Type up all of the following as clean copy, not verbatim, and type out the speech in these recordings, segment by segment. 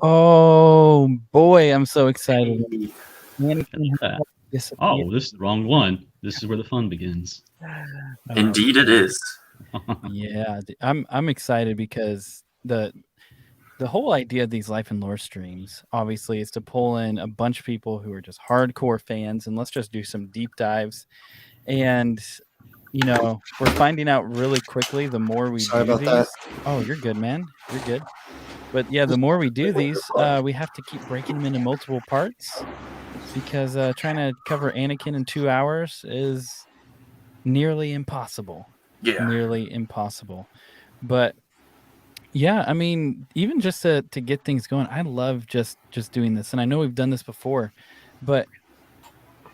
Oh boy, I'm so excited. Hey, Anakin that. disappeared. Oh, this is the wrong one. This is where the fun begins. indeed it is. Yeah, I'm excited because the whole idea of these life and lore streams obviously is to pull in a bunch of people who are just hardcore fans and let's just do some deep dives. And we're finding out really quickly the more we Sorry do about that. these. Oh, you're good, man. You're good. But yeah, the more we do these, we have to keep breaking them into multiple parts because trying to cover Anakin in 2 hours is nearly impossible. Yeah. Nearly impossible. But yeah, I mean, even just to get things going, I love just doing this. And I know we've done this before, but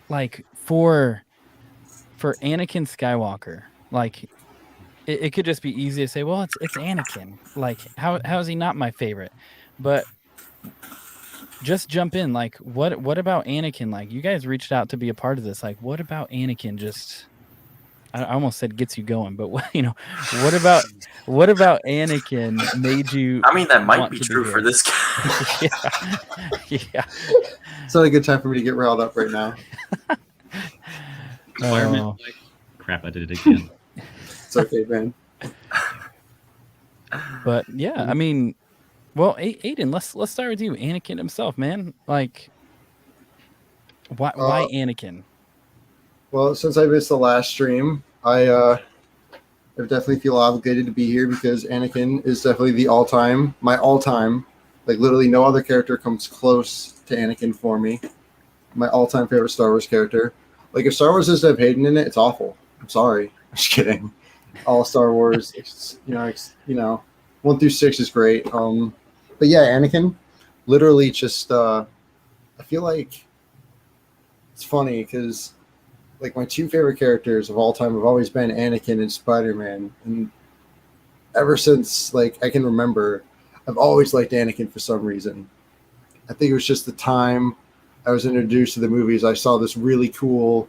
like for Anakin Skywalker, like it could just be easy to say, well, it's Anakin. Like how is he not my favorite? But just jump in. Like what about Anakin? Like you guys reached out to be a part of this. Like what about Anakin just I almost said gets you going, but what about Anakin made you I mean, that might want be to true for here? this guy. Yeah. It's not a good time for me to get riled up right now. Requirement. Crap, I did it again. It's okay, man. But yeah, I mean, well, Aiden, let's start with you. Anakin himself, man. Like, why Anakin? Well, since I missed the last stream, I definitely feel obligated to be here because Anakin is definitely my all-time, like literally no other character comes close to Anakin for me. My all-time favorite Star Wars character. Like if Star Wars doesn't have Hayden in it, it's awful. I'm sorry. I'm just kidding. All Star Wars, you know, 1 through 6 is great. But yeah, Anakin, literally just I feel like it's funny because like my 2 favorite characters of all time have always been Anakin and Spider-Man, and ever since like I can remember, I've always liked Anakin for some reason. I think it was just the time I was introduced to the movies. I saw this really cool,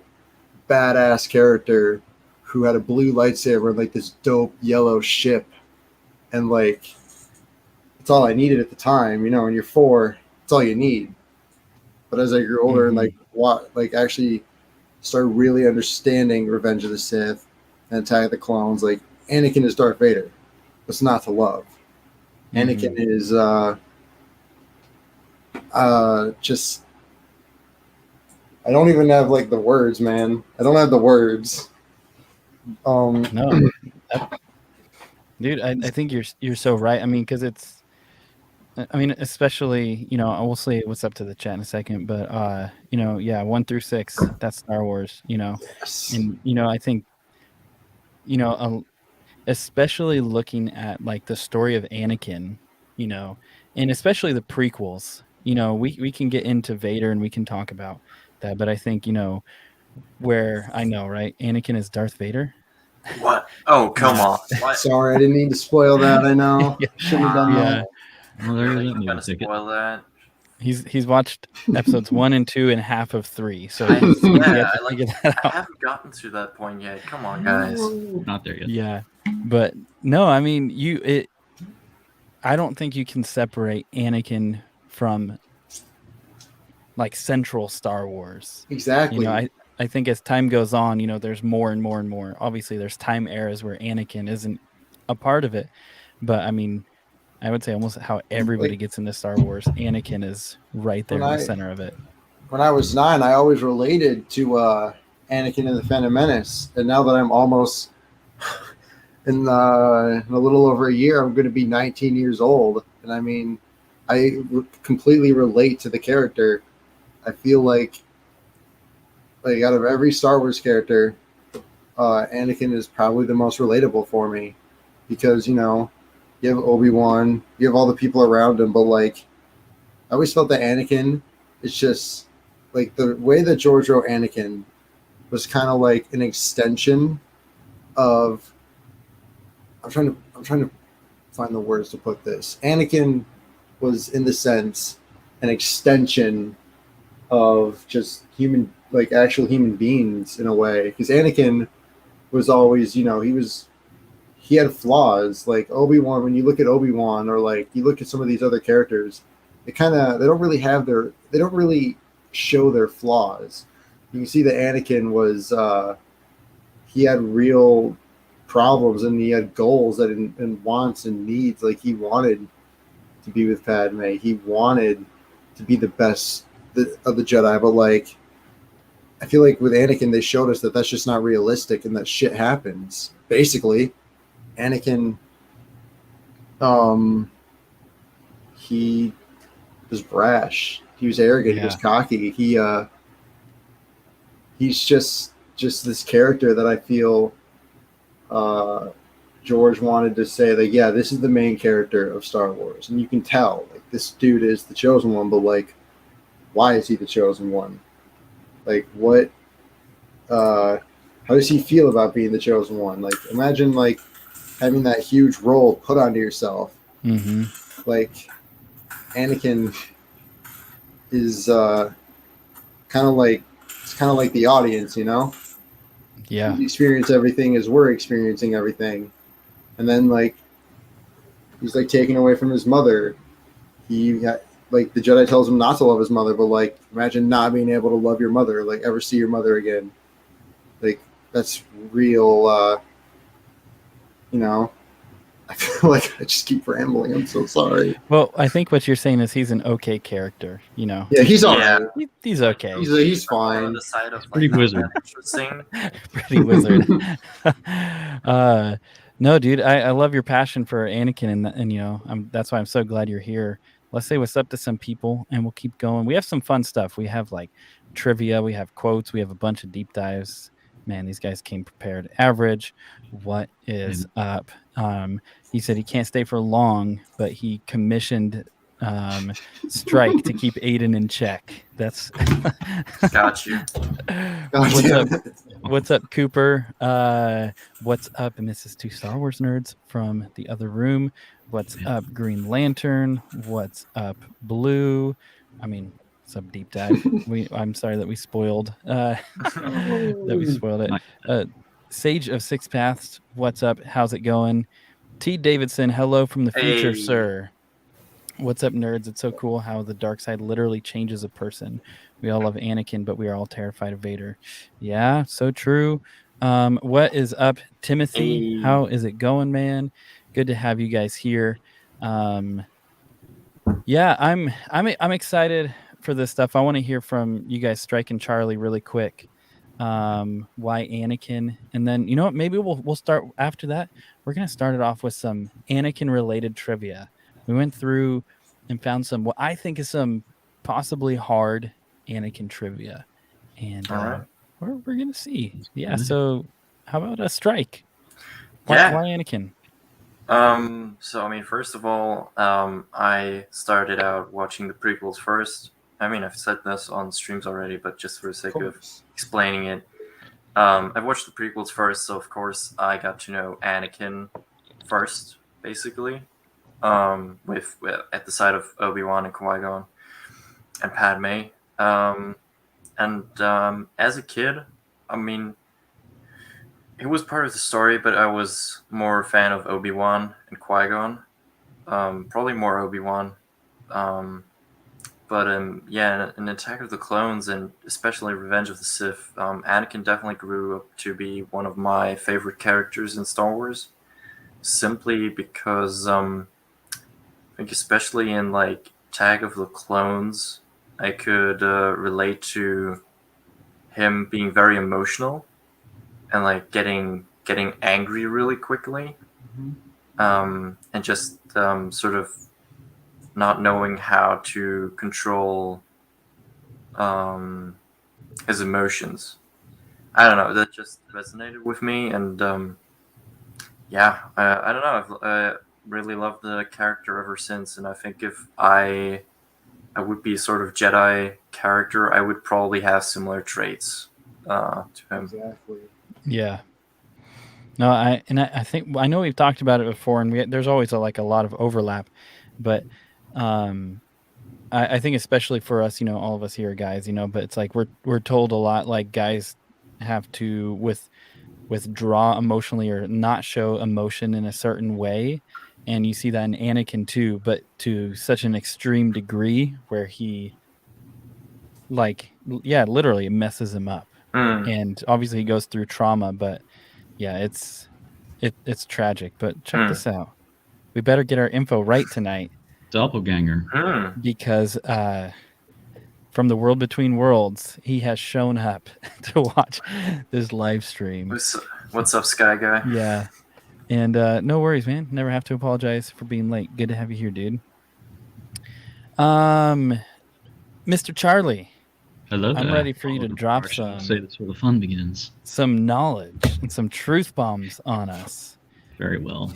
badass character who had a blue lightsaber and like this dope yellow ship, and like it's all I needed at the time. You know, when you're 4, it's all you need. But as I grew older and like actually started really understanding Revenge of the Sith and Attack of the Clones, like Anakin is Darth Vader. What's not to love? Anakin is just I don't even have like the words, man. I don't have the words. No, dude, I think you're so right. I mean, because it's, I mean, especially I will say what's up to the chat in a second, but yeah, 1 through 6, that's Star Wars. Yes. And I think especially looking at like the story of Anakin, and especially the prequels. We can get into Vader and we can talk about that, but I think where I know, right? Anakin is Darth Vader. What? Oh, come on. What? Sorry, I didn't mean to spoil that. I know. Yeah. Shouldn't have done that. Well, there Really? you You're gonna ticket. spoil that? He's watched episodes 1 and 2 and half of 3, so I I haven't gotten to that point yet. Come on, guys. Not there yet. Yeah, but no, I mean I don't think you can separate Anakin from like central Star Wars. Exactly. I think as time goes on, there's more and more and more. Obviously, there's time eras where Anakin isn't a part of it, but I mean, I would say almost how everybody gets into Star Wars, Anakin is right there in the center of it. When I was 9, I always related to Anakin and the Phantom Menace, and now that I'm almost in a little over a year, I'm going to be 19 years old, and I mean, I completely relate to the character. I feel like out of every Star Wars character, Anakin is probably the most relatable for me because you have Obi-Wan, you have all the people around him, but like I always felt that Anakin is just like the way that George wrote Anakin was kind of like an extension of I'm trying to find the words to put this. Anakin was in the sense an extension of just actual human beings in a way, because Anakin was always, he had flaws. Like Obi-Wan, when you look at Obi-Wan or like you look at some of these other characters, they don't really show their flaws. You can see that Anakin was he had real problems and he had goals and wants and needs. Like he wanted to be with Padme. He wanted to be the best of the Jedi, but like I feel like with Anakin, they showed us that that's just not realistic and that shit happens. Basically, Anakin, he was brash. He was arrogant. He was cocky. He's just this character that I feel George wanted to say that, yeah, this is the main character of Star Wars, and you can tell like this dude is the chosen one, but like, why is he the chosen one? Like, what? How does he feel about being the chosen one? Like, imagine like having that huge role put onto yourself. Mm-hmm. Like, Anakin is kind of like the audience, you know? Yeah. You experience everything as we're experiencing everything, and then like he's like taken away from his mother. Like the Jedi tells him not to love his mother, but like imagine not being able to love your mother, like ever see your mother again. Like that's real. You know, I feel like I just keep rambling. I'm so sorry. Well, I think what you're saying is he's an okay character. You know. Yeah, he's all Yeah. right. He's okay. He's On fine. the side of Pretty like, not wizard. that interesting. Pretty wizard. No, dude, I love your passion for Anakin, and you know, that's why I'm so glad you're here. Let's say what's up to some people, and we'll keep going. We have some fun stuff. We have like trivia, we have quotes, we have a bunch of deep dives. Man, these guys came prepared. Average, what is up? He said he can't stay for long, but he commissioned Strike to keep Aiden in check. That's Got you. What's up? What's up, Cooper? What's up? And this is two Star Wars nerds from the other room. What's up, Green Lantern? What's up, Blue? I mean, some deep dive. I'm sorry that we spoiled it. Sage of Six Paths. What's up? How's it going? T. Davidson. Hello from the future, Hey. sir. What's up, nerds? It's so cool how the dark side literally changes a person. We all love Anakin, but we are all terrified of Vader. Yeah, so true. What is up, Timothy? Hey. How is it going, man? Good to have you guys here. Yeah, I'm excited for this stuff. I want to hear from you guys, Strike and Charlie, really quick. Why Anakin, and then you know what? Maybe we'll start after that. We're gonna start it off with some Anakin related trivia. We went through and found some what I think is some possibly hard Anakin trivia, and All right. we're gonna see. Yeah. So how about a Strike? Yeah. Why Anakin? So I mean, first of all, I started out watching the prequels first. I mean, I've said this on streams already, but just for the sake of explaining it, I watched the prequels first, so of course I got to know Anakin first, basically, with at the side of Obi-Wan and Qui-Gon and Padme. As a kid, I mean, it was part of the story, but I was more a fan of Obi-Wan and Qui-Gon. Probably more Obi-Wan. Yeah, in Attack of the Clones and especially Revenge of the Sith, Anakin definitely grew up to be one of my favorite characters in Star Wars. Simply because I think especially in like Attack of the Clones, I could relate to him being very emotional and like getting angry really quickly, and just sort of not knowing how to control his emotions. I don't know. That just resonated with me, and yeah, I don't know. I've really loved the character ever since, and I think if I would be a sort of Jedi character, I would probably have similar traits to him. Exactly. Yeah. No, I think I know we've talked about it before, and there's always a lot of overlap, but I think especially for us, you know, all of us here, guys, you know, but it's like we're told a lot, like guys have to withdraw emotionally or not show emotion in a certain way, and you see that in Anakin too, but to such an extreme degree where he, like, yeah, literally it messes him up. And obviously he goes through trauma, but yeah, it's tragic. But check this out. We better get our info right tonight, Doppelganger. because from the world between worlds, he has shown up to watch this live stream. What's up, Sky Guy? Yeah. And no worries, man. Never have to apologize for being late. Good to have you here, dude. Mr. Charlie. Hello. I'm ready for you to drop some. Say that's where the fun begins. Some knowledge and some truth bombs on us. Very well,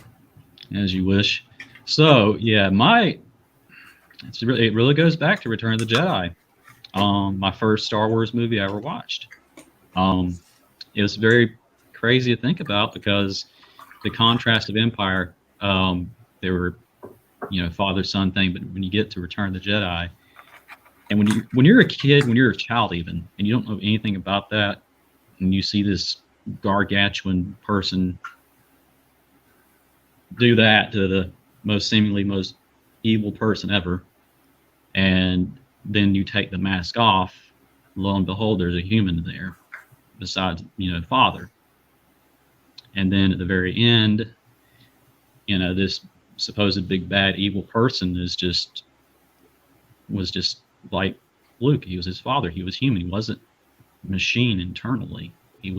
as you wish. So yeah, it really goes back to Return of the Jedi. My first Star Wars movie I ever watched. It was very crazy to think about because the contrast of Empire, they were, father-son thing, but when you get to Return of the Jedi, and when you're a kid, when you're a child even, and you don't know anything about that, and you see this gargantuan person do that to the seemingly most evil person ever, and then you take the mask off, lo and behold, there's a human there besides, father. And then at the very end, this supposed big bad evil person was just like Luke. He was his father. He was human. He wasn't machine internally. He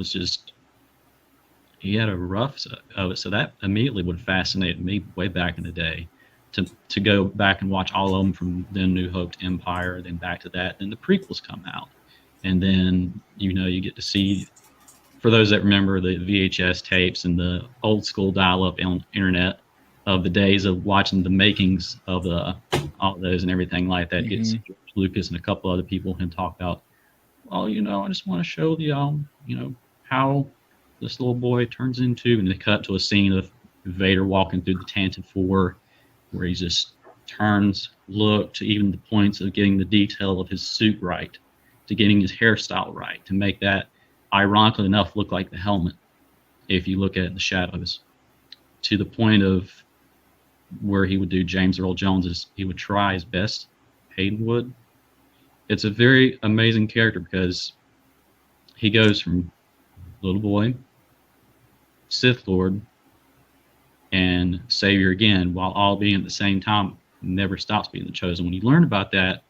had a rough of it. So that immediately would fascinate me way back in the day, to go back and watch all of them from then New Hope to Empire, then back to that, then the prequels come out, and then you get to see, for those that remember the VHS tapes and the old school dial-up internet of the days of watching the makings of all those and everything like that. Get to see George Lucas and a couple other people can talk about, well, I just want to show the how this little boy turns into, and they cut to a scene of Vader walking through the Tantive 4, where he just turns, look, to even the points of getting the detail of his suit right, to getting his hairstyle right, to make that, ironically enough, look like the helmet, if you look at the shadows, to the point of where he would do James Earl Jones, he would try his best, Hayden would. It's a very amazing character because he goes from little boy, Sith Lord, and Savior again, while all being at the same time, never stops being the chosen. When you learn about that,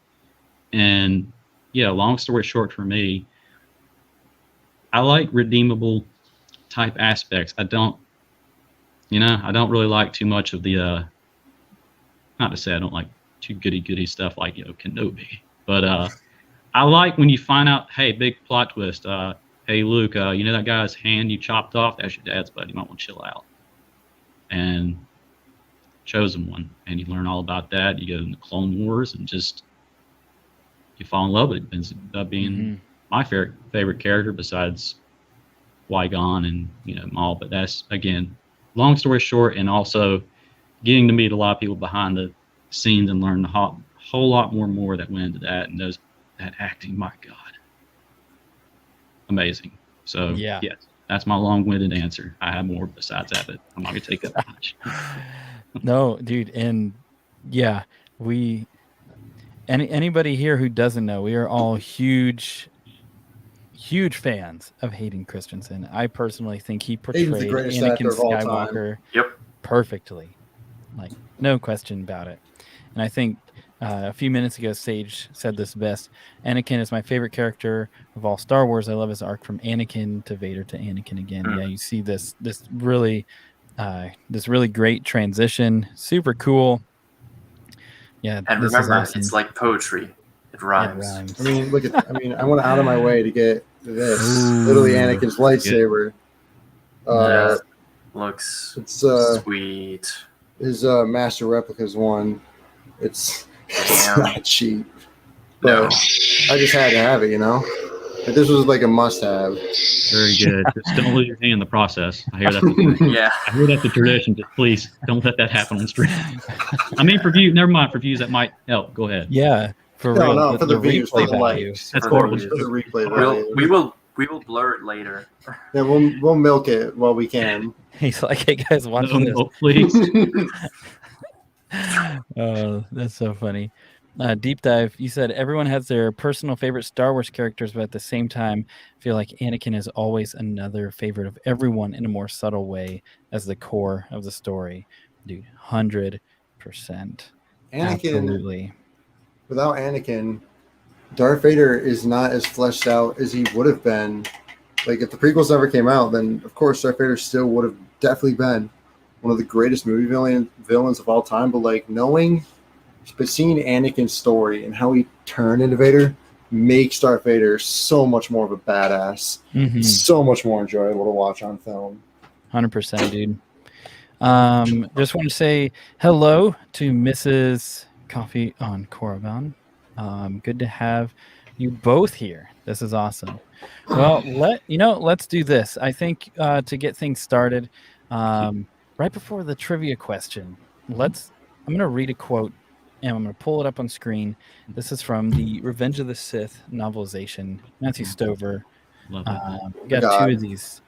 and yeah, long story short for me, I like redeemable type aspects. I don't really like too much of the, not to say I don't like too goody stuff like, Kenobi, but I like when you find out, hey, big plot twist, hey, Luke, that guy's hand you chopped off, that's your dad's buddy, you might want to chill out. And chosen one, and you learn all about that. You go in the Clone Wars and just you fall in love with it. It ends up being my favorite character besides Qui-Gon and Maul. But that's, again, long story short, and also getting to meet a lot of people behind the scenes and learn a whole lot more that went into that, and that acting, my God, amazing. So yes, that's my long-winded answer. I have more besides that, but I'm not gonna take that much. No, dude, and yeah, anybody here who doesn't know, we are all huge fans of Hayden Christensen. I personally think he portrayed Anakin Skywalker perfectly, like no question about it. And I think a few minutes ago, Sage said this best. Anakin is my favorite character of all Star Wars. I love his arc from Anakin to Vader to Anakin again. Yeah, you see this really great transition. Super cool. Yeah, and remember, awesome. It's like poetry. It rhymes. Yeah, it rhymes. I mean, I went out of my way to get this. Literally, Anakin's lightsaber. Looks sweet. His master replicas one. It's not cheap, but I just had to have it, But this was like a must-have. Very good. Just don't lose your hand in the process. I hear that. Yeah. I hear that's a tradition. Just please don't let that happen on stream. I mean, for views. Never mind. For views, that might help. Go ahead. Yeah. For the views. replay value. That's horrible. For the replay value. We will We will blur it later. Yeah, we'll milk it while we can. He's like, hey guys, watching this. No, please. Oh, that's so funny. Deep dive. You said everyone has their personal favorite Star Wars characters, but at the same time, I feel like Anakin is always another favorite of everyone in a more subtle way as the core of the story. Dude, 100%. Anakin, Absolutely. without Anakin, Darth Vader is not as fleshed out as he would have been. Like, if the prequels never came out, then of course Darth Vader still would have definitely been one of the greatest movie villains of all time. But like seeing Anakin's story and how he turned into Vader makes Darth Vader so much more of a badass. Mhm. So much more enjoyable to watch on film. 100%, dude. Just want to say hello to Mrs. Coffee on Korriban. Good to have you both here. This is awesome. Well, let's do this. I think to get things started, right before the trivia question, I'm going to read a quote and I'm going to pull it up on screen. This is from the Revenge of the Sith novelization. Matthew Stover. Love it. We got God. two of these.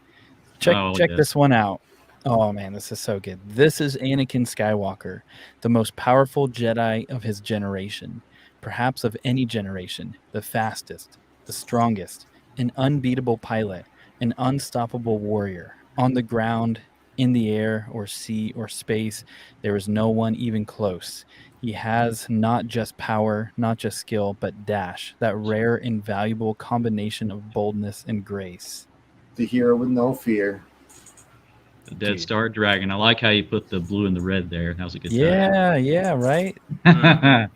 Check this one out. Oh man, this is so good. This is Anakin Skywalker, the most powerful Jedi of his generation, perhaps of any generation, the fastest, the strongest, an unbeatable pilot, an unstoppable warrior. On the ground, in the air, or sea, or space, there is no one even close. He has not just power, not just skill, but dash, that rare, invaluable combination of boldness and grace. The hero with no fear. The Dead Dude. Star Dragon. I like how you put the blue and the red there. That was a good Yeah, right? touch.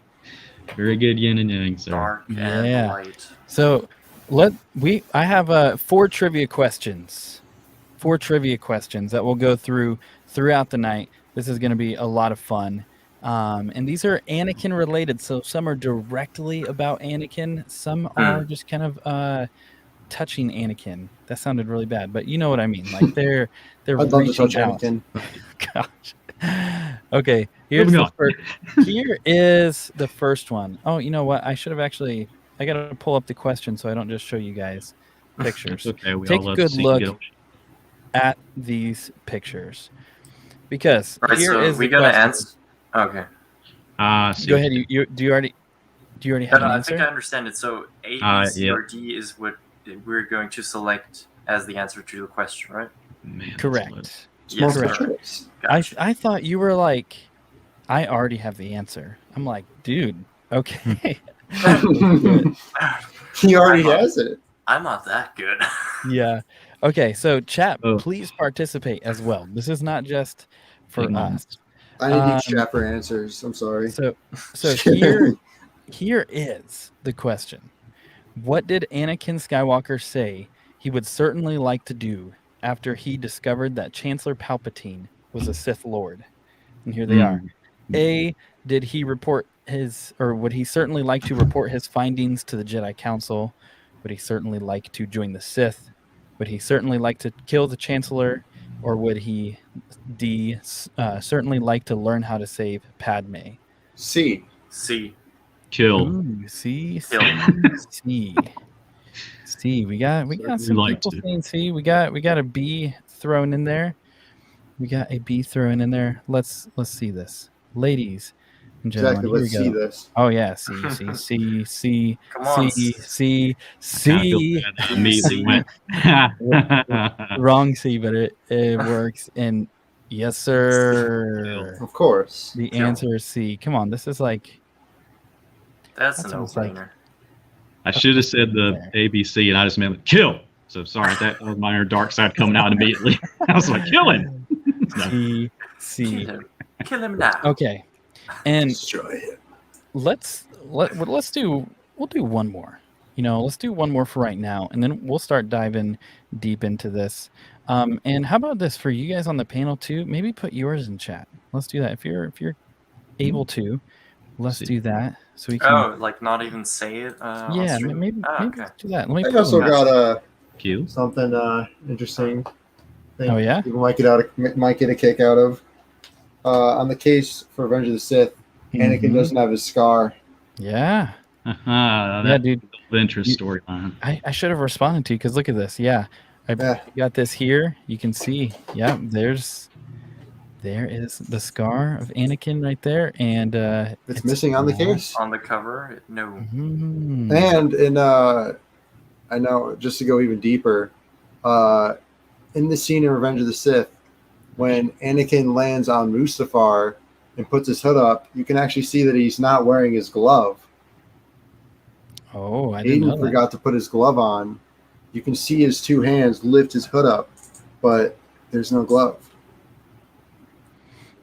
Very good yin and yang, sir. Dark and Yeah. light. So I have 4 trivia questions. 4 trivia questions that we'll go through throughout the night. This is going to be a lot of fun. And these are Anakin related. So some are directly about Anakin. Some are just kind of touching Anakin. That sounded really bad, but you know what I mean. Like they're I'd love to reaching touch out. Anakin. Gosh. Okay, here is the first one. Oh, you know what? I should have actually. I got to pull up the question so I don't just show you guys pictures. Okay, we Take all a love good to see look you. at these pictures because Right, here so is we the gotta question. answer. Okay. Go ahead. Do you already have No, an I answer? think I understand it. So A, B, C, yeah. or D is what we're going to select as the answer to the question, right? Man, that's Correct. low. Yes, Correct. correct. Choice. Gotcha. I thought you were like, I already have the answer. I'm like, dude, okay. He already has it. I'm not that good. Yeah. Okay. So, chat, Oh. please participate as well. This is not just for Big us. moments. I need these chapter answers. I'm sorry. So here is the question. What did Anakin Skywalker say he would certainly like to do after he discovered that Chancellor Palpatine was a Sith Lord? And here they are. A, did he report would he certainly like to report his findings to the Jedi Council? Would he certainly like to join the Sith? Would he certainly like to kill the Chancellor? Or would he, D, certainly like to learn how to save Padme? C. C. Kill. Ooh, C. We got Certainly some like people to. saying C. We got a B thrown in there. Let's see this, ladies and gentlemen. Exactly. Here we Let's go. see this. Oh yeah, C. Come on. C. Kinda feel bad that I immediately went. Wrong C, but it works. And yes, sir. Of course. The Kill. answer is C. Come on, this is like That's That a sounds like- no-brainer. I should have said the ABC, and I just meant kill. So sorry, that was my inner dark side coming out immediately. I was like, kill him. No. C. Kill him. Kill him now. Okay, and Destroy it. we'll do one more. Let's do one more for right now, and then we'll start diving deep into this. And how about this for you guys on the panel too? Maybe put yours in chat. Let's do that if you're able to. Let's do that so we can. Oh, like not even say it? On yeah, stream? maybe Okay. let's do that. Let me I put also them- got Kill. something interesting. Thing Oh, yeah? people might get a kick out of. On the case for Revenge of the Sith, Anakin Mhm. doesn't have his scar. Yeah. That dude. Ventress You- storyline. I should have responded to you because look at this. Yeah, I got this here. You can see. Yeah, there is the scar of Anakin right there, and It's missing on the case. On the cover, no. And in I know, just to go even deeper, in the scene in Revenge of the Sith, when Anakin lands on Mustafar and puts his hood up, you can actually see that he's not wearing his glove. Oh, I didn't know Aiden forgot to put his glove on. You can see his two hands lift his hood up, but there's no glove.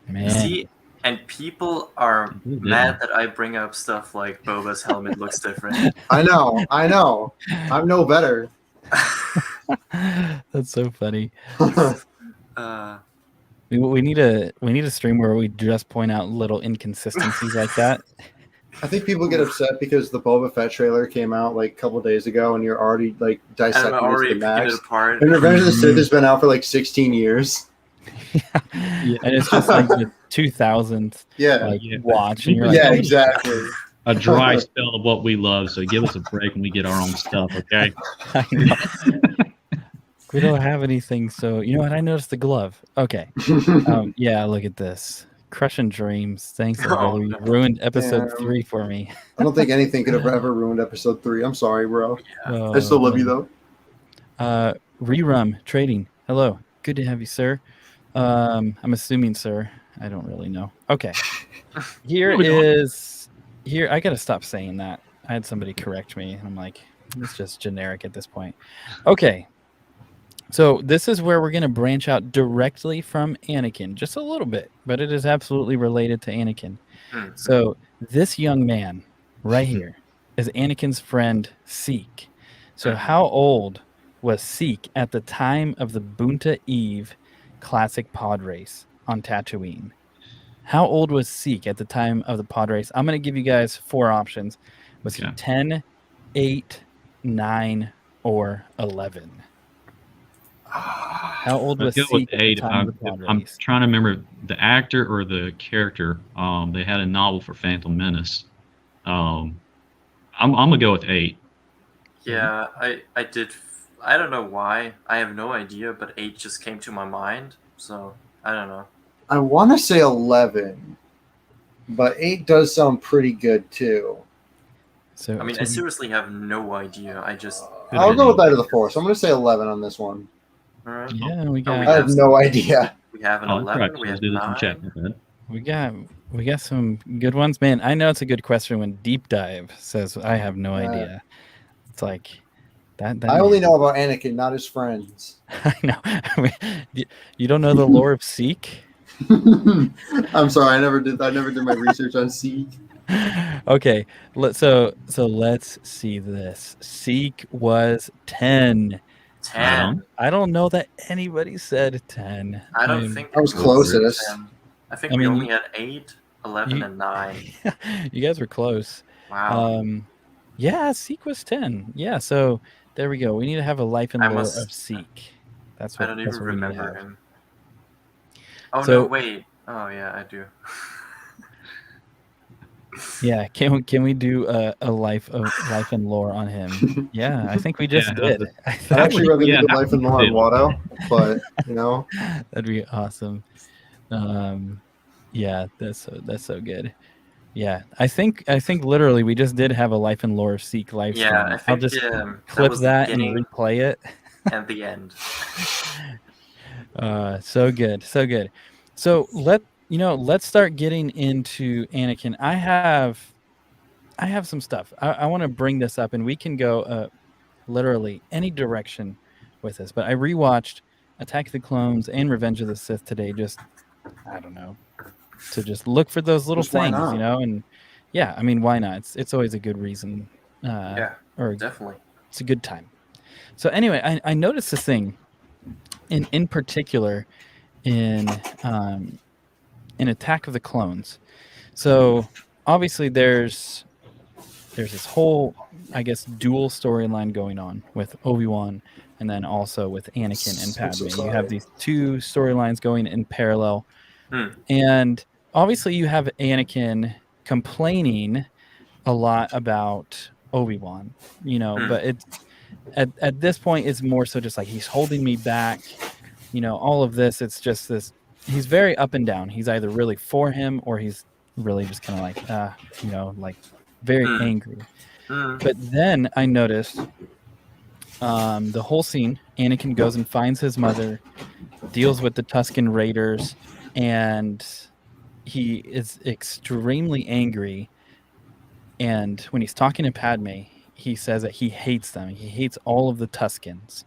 Man. See, and people are mad that I bring up stuff like Boba's helmet looks different. I know. I'm no better. That's so funny. Uh, We need a stream where we just point out little inconsistencies like that. I think people get upset because the Boba Fett trailer came out like a couple days ago, and you're already like and dissecting I'm this already to picking max. it apart. And Revenge of the Sith has been out for like 16 years. And it's just like the 2000th watch. And you're like, Yeah, exactly. A dry spell of what we love. So give us a break and we get our own stuff, okay? I know. We don't have anything, so you know what? I noticed the glove. Okay. Yeah, look at this. Crushing dreams. Thanks, everybody. You ruined episode 3 for me. I don't think anything could have ever ruined episode 3. I'm sorry, bro. Oh, I still love you though. Rerum Trading. Hello. Good to have you, sir. I'm assuming, sir. I don't really know. Okay. Here I gotta stop saying that. I had somebody correct me, and I'm like, it's just generic at this point. Okay. So this is where we're going to branch out directly from Anakin, just a little bit, but it is absolutely related to Anakin. So this young man right here is Anakin's friend, Seek. So how old was Seek at the time of the Bunta Eve classic pod race on Tatooine? How old was Seek at the time of the pod race? I'm going to give you guys 4 options. Was he 10, 8, 9, or 11? How old was Seek at the time of the pod race? I'm trying to remember the actor or the character. They had a novel for Phantom Menace. I'm gonna go with 8. Yeah, I did. I don't know why. I have no idea, but 8 just came to my mind. So I don't know. I want to say 11, but 8 does sound pretty good too. So I mean, I seriously have no idea. I'll go with Light of the Force. I'm going to say 11 on this one. All right. Yeah, we got. I have no idea. We have an 11. We have 9. We got some good ones, man. I know it's a good question when Deep Dive says I have no idea. It's like that I only know about Anakin, not his friends. I know. I mean, you don't know the lore of Seek? I'm sorry, I never did my research on Seek. Okay, so let's see this. Seek was 10. 10. I don't know that anybody said 10. I don't think I was closest. 10. I think we only had 8, 11, and 9. You guys were close. Wow. Yeah, Seek was 10. Yeah, so there we go. We need to have a life and lore of Seek. That's what I don't even remember him. Oh So- no! Wait. Oh yeah, I do. Yeah, can we do a life and lore on him? Yeah, I think we just did. I'd actually rather do the life and lore on Watto, but you know, that'd be awesome. Yeah, that's so good. Yeah, I think literally we just did have a life and lore of Seek live stream. Yeah, I think I'll just clip that and replay it. At the end. So good. So let's start getting into Anakin. I have some stuff. I want to bring this up, and we can go literally any direction with this. But I rewatched Attack of the Clones and Revenge of the Sith today. Just I don't know, to just look for those little things, And yeah, I mean, why not? It's always a good reason. Or definitely, it's a good time. So anyway, I noticed this thing, in particular, in Attack of the Clones. So obviously there's this whole, I guess, dual storyline going on with Obi-Wan and then also with Anakin and Padme. You have these 2 storylines going in parallel. And obviously you have Anakin complaining a lot about Obi-Wan, Hmm. but it's at this point it's more so just like he's holding me back, all of this. It's just this. He's very up and down. He's either really for him or he's really just kind of like, like very Hmm. angry. Hmm. But then I noticed the whole scene. Anakin goes and finds his mother, deals with the Tusken Raiders, and he is extremely angry. And when he's talking to Padme, he says that he hates them. He hates all of the Tuskens.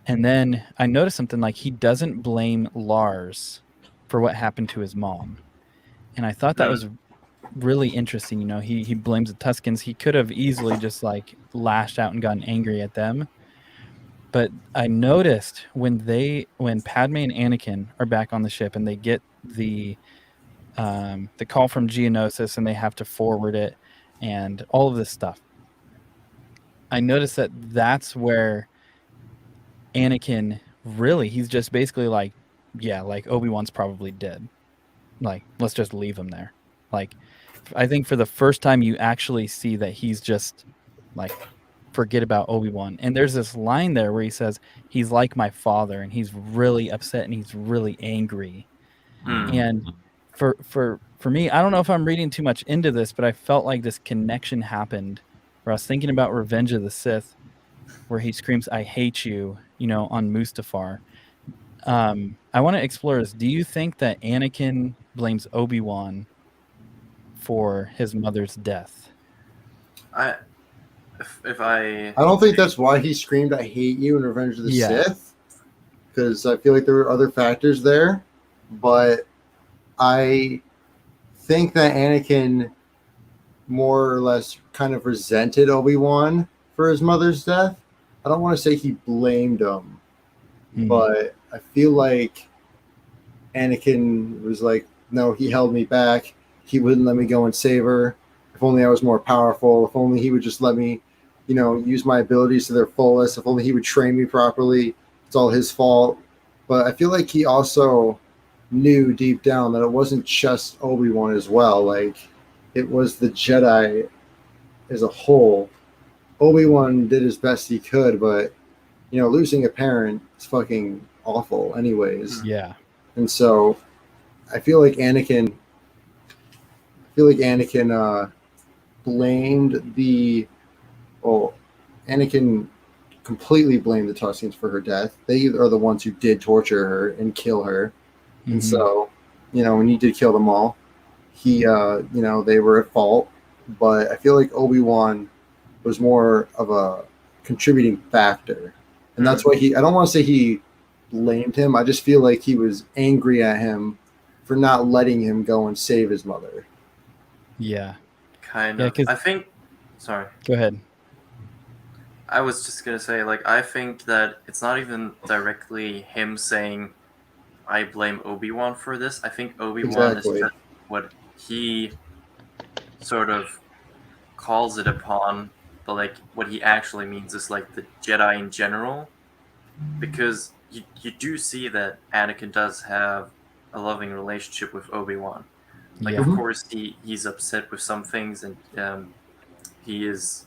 And then I noticed something like he doesn't blame Lars for what happened to his mom. And I thought that Hmm. was really interesting. He blames the Tuskens. He could have easily just like lashed out and gotten angry at them. But I noticed when Padme and Anakin are back on the ship and they get the call from Geonosis and they have to forward it and all of this stuff. I noticed that that's where Anakin really, he's just basically like, yeah, like Obi-Wan's probably dead. Like, let's just leave him there. Like, I think for the first time you actually see that he's just like, forget about Obi-Wan. And there's this line there where he says, he's like my father, and he's really upset and he's really angry. Hmm. And for me, I don't know if I'm reading too much into this, but I felt like this connection happened where I was thinking about Revenge of the Sith, where he screams, "I hate you," on Mustafar. I want to explore this. Do you think that Anakin blames Obi-Wan for his mother's death? I if I I don't think that's why he screamed "I hate you" in Revenge of the Yeah. Sith, because I feel like there were other factors there. But I think that Anakin more or less kind of resented Obi-Wan for his mother's death. I don't want to say he blamed him, but I feel like Anakin was like, no, he held me back. He wouldn't let me go and save her. If only I was more powerful. If only he would just let me, use my abilities to their fullest. If only he would train me properly. It's all his fault. But I feel like he also knew deep down that it wasn't just Obi-Wan as well. Like, it was the Jedi as a whole. Obi-Wan did his best he could, but, losing a parent is fucking awful anyways. Yeah. And so I feel like Anakin blamed Anakin completely blamed the Tuskens for her death. They are the ones who did torture her and kill her. And so, when he did kill them all, they were at fault. But I feel like Obi-Wan was more of a contributing factor. And that's why I don't want to say he blamed him. I just feel like he was angry at him for not letting him go and save his mother. Yeah. kind Yeah, of 'cause I think sorry. go ahead. I was just gonna say, like, I think that it's not even directly him saying, I blame Obi-Wan for this. I think Obi-Wan is Exactly. just what he sort of calls it upon, but, like, what he actually means is, like, the Jedi in general. Because you do see that Anakin does have a loving relationship with Obi-Wan. Like, Yeah. of course, he's upset with some things, and he is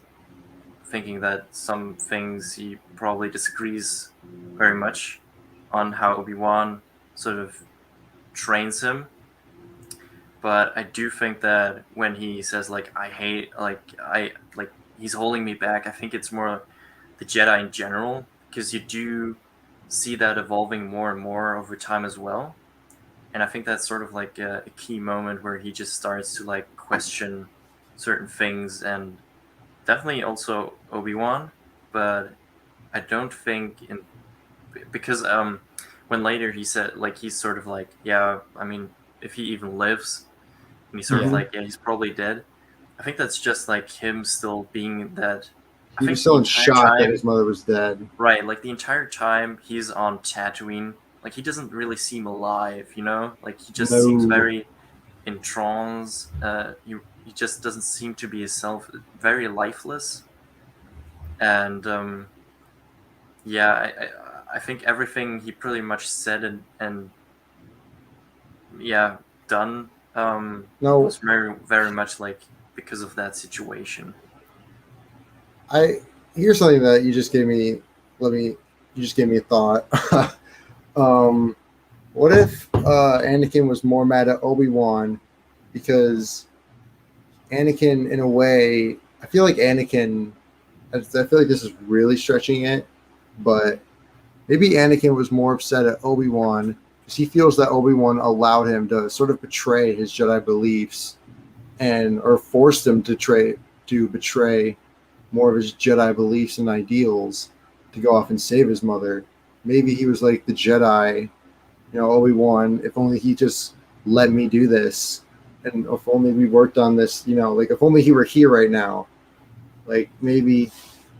thinking that some things he probably disagrees very much on how Obi-Wan sort of trains him. But I do think that when he says, like, I hate, like he's holding me back, I think it's more the Jedi in general, because you do see that evolving more and more over time as well. And I think that's sort of like a key moment where he just starts to, like, question certain things, and definitely also Obi-Wan, but I don't think because when later he said, like, he's sort of like, yeah, I mean, if he even lives, and he's sort of Yeah. like, yeah, he's probably dead. I think that's just like him still being that. I He was think the still in entire shock that time, his mother was dead. right? Like the entire time he's on Tatooine, like he doesn't really seem alive, you know? Like he just seems No. very in trance. He just doesn't seem to be himself, very lifeless. And yeah, I think everything he pretty much said and yeah done No. was very very much like because of that situation. Here's something that you just gave me. You just gave me a thought. What if Anakin was more mad at Obi-Wan because Anakin, in a way, I feel like Anakin. I feel like this is really stretching it, but maybe Anakin was more upset at Obi-Wan because he feels that Obi-Wan allowed him to sort of betray his Jedi beliefs or forced him to betray more of his Jedi beliefs and ideals to go off and save his mother. Maybe he was like the Jedi, Obi-Wan, if only he just let me do this. And if only we worked on this, like if only he were here right now, like maybe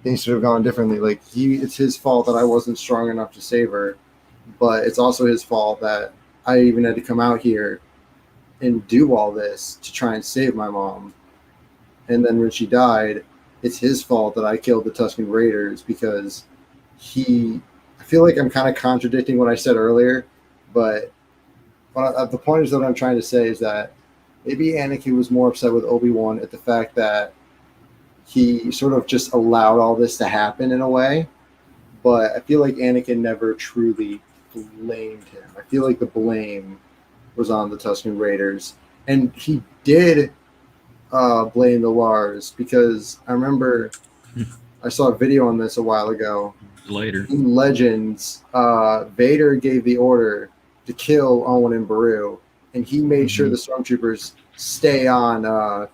things should have gone differently. Like it's his fault that I wasn't strong enough to save her, but it's also his fault that I even had to come out here and do all this to try and save my mom. And then when she died, it's his fault that I killed the Tusken Raiders because I feel like I'm kind of contradicting what I said earlier, but the point is that what I'm trying to say is that maybe Anakin was more upset with Obi-Wan at the fact that he sort of just allowed all this to happen in a way, but I feel like Anakin never truly blamed him. I feel like the blame was on the Tusken Raiders, and he did blame the Lars because I remember I saw a video on this a while ago. Later, in Legends, Vader gave the order to kill Owen and Beru, and he made sure the stormtroopers stay on.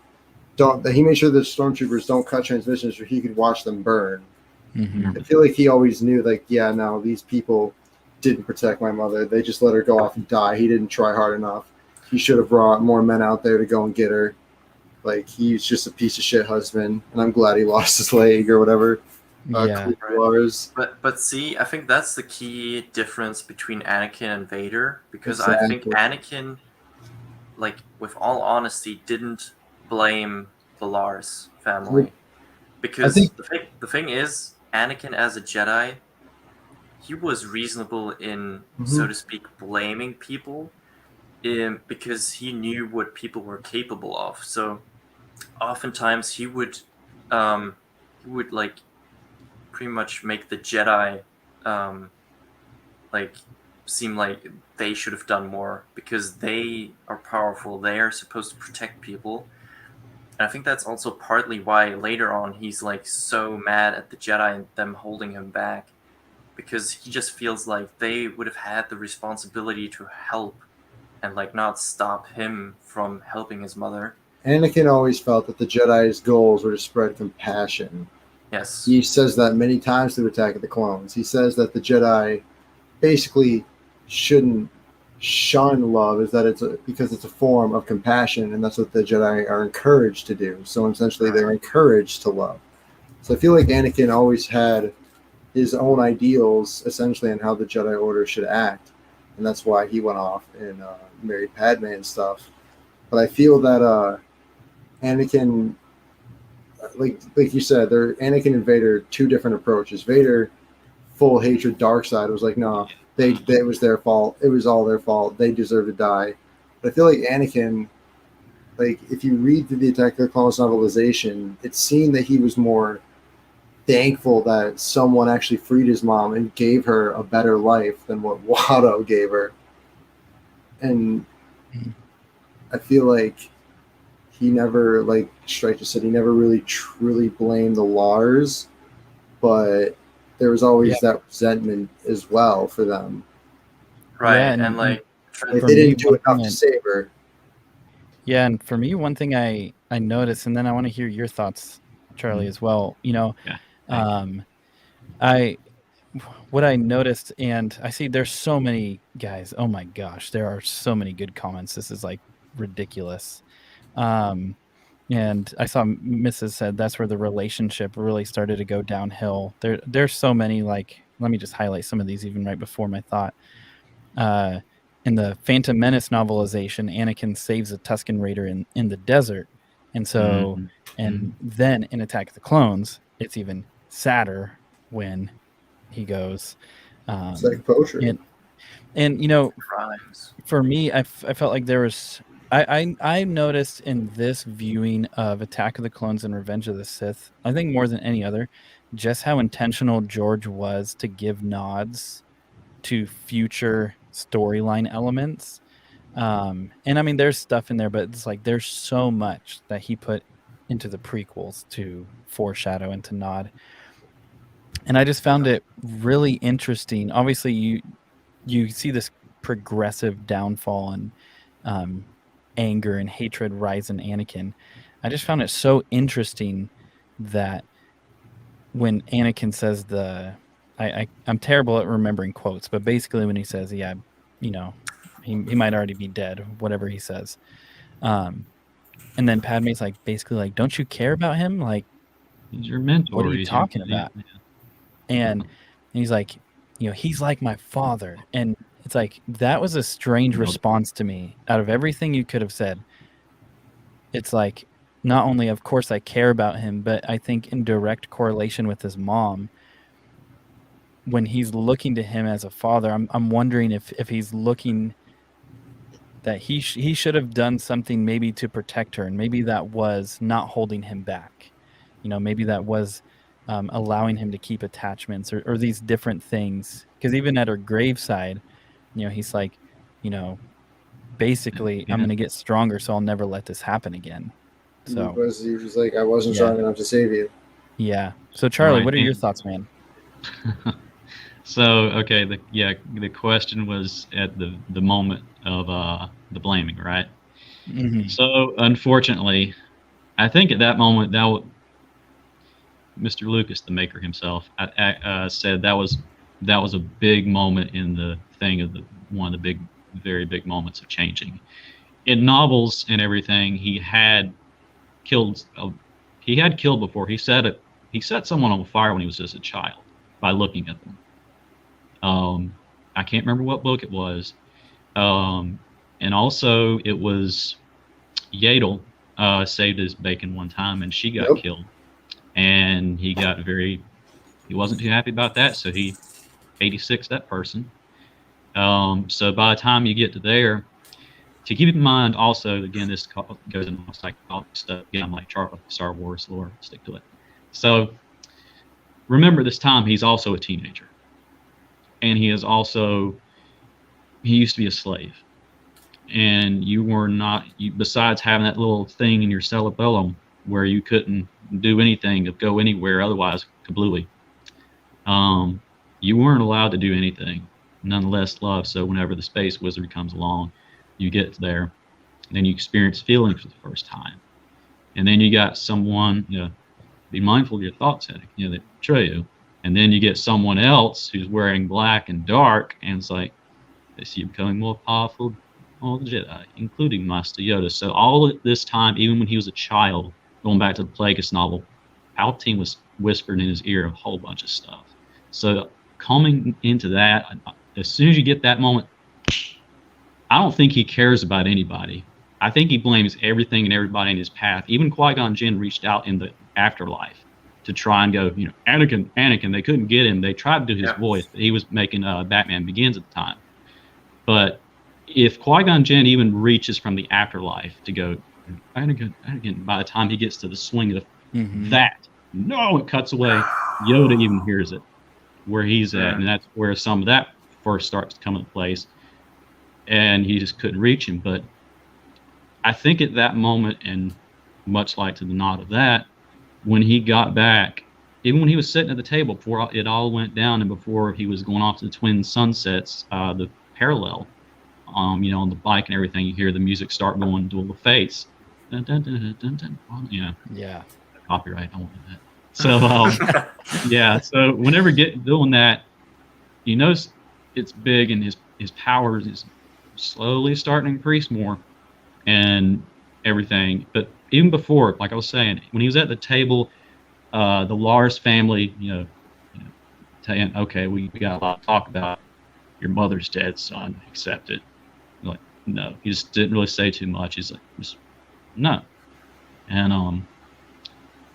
He made sure the stormtroopers don't cut transmissions, so he could watch them burn. I feel like he always knew, like, yeah, no, these people didn't protect my mother. They just let her go off and die. He didn't try hard enough. He should have brought more men out there to go and get her. Like, he's just a piece of shit husband, and I'm glad he lost his leg or whatever. But see, I think that's the key difference between Anakin and Vader, because I think Anakin, like, with all honesty, didn't blame the Lars family. Because the thing is, Anakin as a Jedi, he was reasonable in, so to speak, blaming people, because he knew what people were capable of. So oftentimes he would like pretty much make the Jedi like seem like they should have done more because they are powerful. They are supposed to protect people. And I think that's also partly why later on he's like so mad at the Jedi and them holding him back, because he just feels like they would have had the responsibility to help and like not stop him from helping his mother. Anakin always felt that the Jedi's goals were to spread compassion. Yes. He says that many times through Attack of the Clones. He says that the Jedi basically shouldn't shun love, because it's a form of compassion, and that's what the Jedi are encouraged to do. So essentially they're encouraged to love. So I feel like Anakin always had his own ideals essentially on how the Jedi Order should act, and that's why he went off and married Padme and stuff. But I feel that Anakin, like you said, Anakin and Vader, two different approaches. Vader, full hatred, dark side, was like, no, it was their fault. It was all their fault. They deserve to die. But I feel like Anakin, like if you read through the Attack of the Clones novelization, it's seen that he was more thankful that someone actually freed his mom and gave her a better life than what Watto gave her. And I feel like he never, like Strike just said, he never really truly blamed the Lars, but there was always that resentment as well for them. Right, and like they didn't do enough to save her. Yeah, and for me, one thing I noticed, and then I want to hear your thoughts, Charlie, as well. What I noticed, and I see there's so many guys. Oh my gosh, there are so many good comments. This is like ridiculous. And I saw Mrs. said that's where the relationship really started to go downhill. There's so many, like, let me just highlight some of these even right before my thought. In the Phantom Menace novelization, Anakin saves a Tusken Raider in the desert. And so, then in Attack of the Clones, it's even sadder when he goes. It's like poetry. And for me, I felt like there was I noticed in this viewing of Attack of the Clones and Revenge of the Sith, I think more than any other, just how intentional George was to give nods to future storyline elements. And I mean, there's stuff in there, but it's like there's so much that he put into the prequels to foreshadow and to nod. And I just found it really interesting. Obviously, you see this progressive downfall and anger and hatred rise in Anakin. I just found it so interesting that when Anakin says I'm terrible at remembering quotes, but basically when he says, "Yeah, you know, he might already be dead," whatever he says, and then Padme's like, basically like, "Don't you care about him? Like, He's your mentor. what are you talking about?" And he's like, he's like my father. And it's like, that was a strange response to me. Out of everything you could have said, it's like, not only, of course, I care about him, but I think in direct correlation with his mom, when he's looking to him as a father, I'm wondering if he's looking that he should have done something maybe to protect her. And maybe that was not holding him back. Maybe that was allowing him to keep attachments or these different things. Because even at her graveside, he's like, basically, I'm going to get stronger, so I'll never let this happen again. So he was like, I wasn't strong enough to save you. Yeah. So Charlie, what are your thoughts, man? So okay, the question was at the moment of the blaming, right? Mm-hmm. So unfortunately, I think at that moment Mr. Lucas, the maker himself, said that was a big moment in the thing of one of the very big moments of changing. In novels and everything, he had killed before. He set someone on fire when he was just a child by looking at them. I can't remember what book it was. And also it was Yaddle saved his bacon one time and she got killed. And he wasn't too happy about that, so he 86'd that person. So by the time you get to there, to keep in mind also, again, this goes into psychology stuff. Again, I'm like Charlie, Star Wars lore, stick to it. So remember this time, he's also a teenager. And he used to be a slave. And you were not, besides having that little thing in your cerebellum where you couldn't do anything, go anywhere, otherwise kablooey. You weren't allowed to do anything, nonetheless love. So whenever the space wizard comes along, you get there, and then you experience feelings for the first time. And then you got someone, be mindful of your thoughts, that betray you. And then you get someone else who's wearing black and dark, and it's like, they see you becoming more powerful, all the Jedi, including Master Yoda. So all of this time, even when he was a child, going back to the Plagueis novel, Palpatine was whispering in his ear a whole bunch of stuff. So coming into that, as soon as you get that moment, I don't think he cares about anybody. I think he blames everything and everybody in his path. Even Qui-Gon Jinn reached out in the afterlife to try and go, Anakin, they couldn't get him. They tried to do his voice, but he was making Batman Begins at the time. But if Qui-Gon Jinn even reaches from the afterlife to go, Anakin, by the time he gets to the swing of it cuts away. Yoda even hears it where he's at, and that's where some of that first starts to come into place. And he just couldn't reach him. But I think at that moment, and much like to the nod of that, when he got back, even when he was sitting at the table before it all went down and before he was going off to the Twin Sunsets, the parallel, on the bike and everything, you hear the music start going, Duel of Fates. Dun, dun, dun, dun, dun, dun. Yeah. Copyright, I won't do that. So, so whenever doing that, you notice it's big and his powers is slowly starting to increase more and everything. But even before, like I was saying, when he was at the table, the Lars family, saying, okay, we got a lot to talk about. Your mother's dead, son. Accept it. You're like, no. He just didn't really say too much. He's like, just, no. And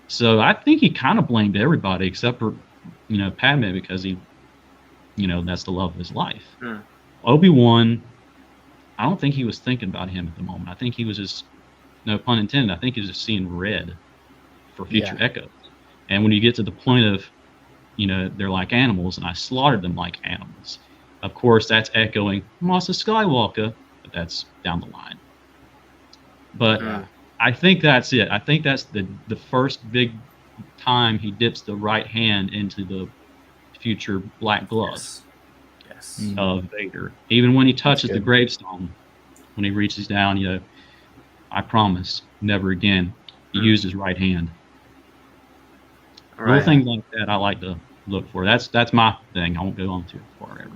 so I think he kind of blamed everybody except for, Padme, because he, that's the love of his life. Obi-Wan, I don't think he was thinking about him at the moment. I think he was just, no pun intended, I think he was just seeing red for future echoes. And when you get to the point of, they're like animals, and I slaughtered them like animals. Of course, that's echoing Master Skywalker, but that's down the line. But I think that's it. I think that's the first big time he dips the right hand into the future black gloves of Vader. Even when he touches the gravestone, when he reaches down, I promise, never again. He used his right hand. Little things like that I like to look for. That's my thing. I won't go on too far ever.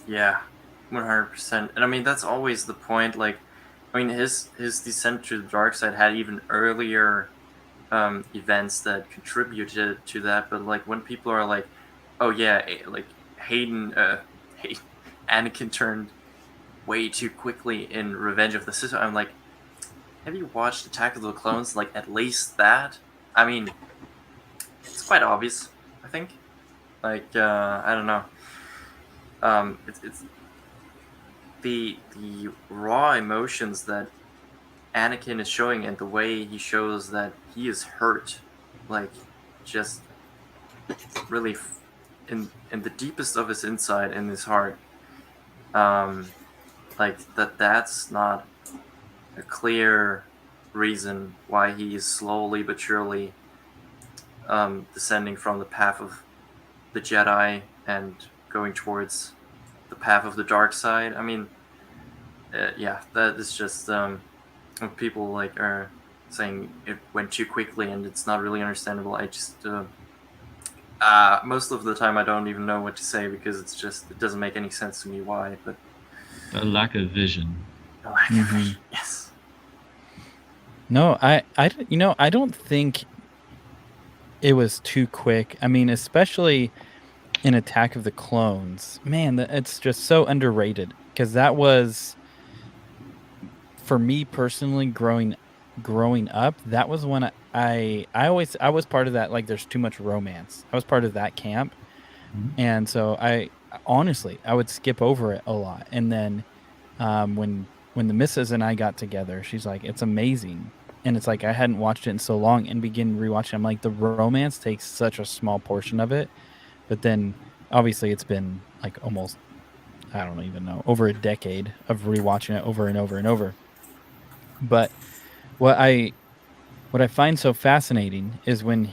Yeah, 100%. And I mean, that's always the point. Like, I mean, his descent to the dark side had even earlier events that contributed to that. But like, when people are like, "Oh yeah, like Anakin turned way too quickly in Revenge of the Sith," I'm like, have you watched Attack of the Clones? Like, at least that. I mean, it's quite obvious, I think. Like, I don't know. It's the raw emotions that Anakin is showing, and the way he shows that he is hurt, like, just really in the deepest of his inside, in his heart. Like, that's not a clear reason why he is slowly but surely descending from the path of the Jedi and going towards the path of the dark side. I mean, that is just when people like are saying it went too quickly and it's not really understandable. I just most of the time I don't even know what to say, because it doesn't make any sense to me why. But a lack of vision. A lack of vision. Yes. No, I don't think it was too quick. I mean, especially in Attack of the Clones, man, it's just so underrated, because that was, for me personally, growing up, that was when I was part of that, like, there's too much romance. I was part of that camp. And so I honestly would skip over it a lot. And then when the missus and I got together, she's like, it's amazing. And it's like, I hadn't watched it in so long, and begin rewatching. I'm like, the romance takes such a small portion of it. But then obviously it's been like almost, I don't even know, over a decade of rewatching it over and over and over. But what I find so fascinating is when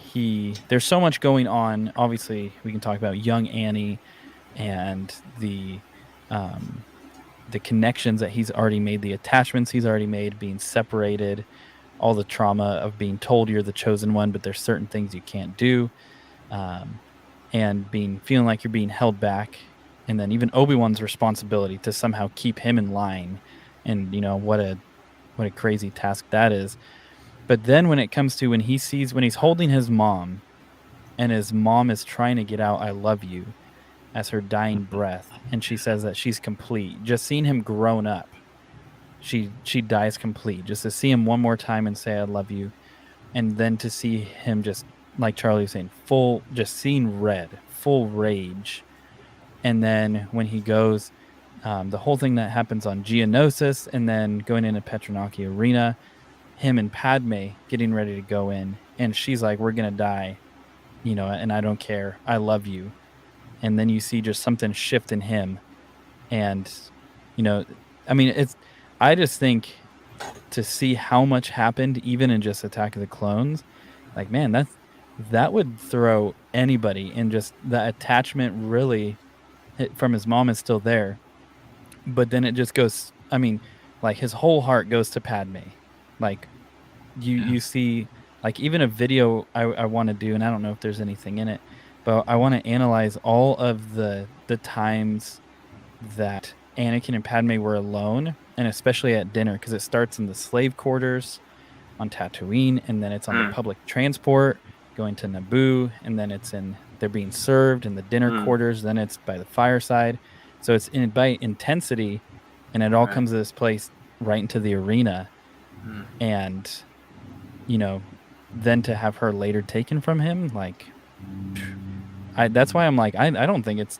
there's so much going on. Obviously, we can talk about young Annie and the connections that he's already made, the attachments he's already made, being separated, all the trauma of being told you're the chosen one, but there's certain things you can't do, and feeling like you're being held back. And then even Obi-Wan's responsibility to somehow keep him in line, and what a crazy task that is. But then when it comes to when he's holding his mom, and his mom is trying to get out "I love you" as her dying breath, and she says that she's complete. Just seeing him grown up, she dies complete. Just to see him one more time and say "I love you," and then to see him, just like Charlie was saying, just seeing red, full rage. And then when he goes, the whole thing that happens on Geonosis, and then going into Petronaki Arena, him and Padme getting ready to go in, and she's like, "We're gonna die, and I don't care. I love you." And then you see just something shift in him, and I mean, I just think, to see how much happened even in just Attack of the Clones, like, man, that would throw anybody. And just the attachment really from his mom is still there, but then it just goes, I mean, like, his whole heart goes to Padme. Like, you see, like, even a video I want to do, and I don't know if there's anything in it, but I want to analyze all of the times that Anakin and Padme were alone, and especially at dinner, because it starts in the slave quarters on Tatooine, and then it's on the public transport going to Naboo, and then they're being served in the dinner quarters, then it's by the fireside. So it's by intensity, and it all comes to this place right into the arena. And then to have her later taken from him, like, that's why I'm like, I don't think it's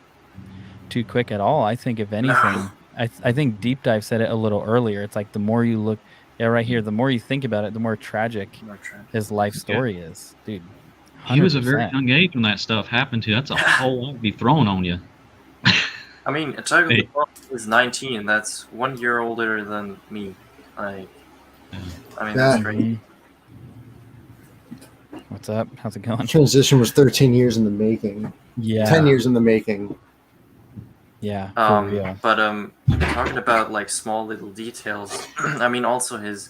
too quick at all. I think, if anything, I think Deep Dive said it a little earlier. It's like the more you look, right here, the more you think about it, the more tragic his life story is, dude. 100%. He was a very young age when that stuff happened to you. That's a whole lot to be thrown on you. I mean, Attack of the Clones is 19. That's 1 year older than me. Like, I mean, that's great. What's up? How's it going? Transition was 13 years in the making. Yeah. 10 years in the making. Yeah, for real. But talking about like small little details, I mean, also his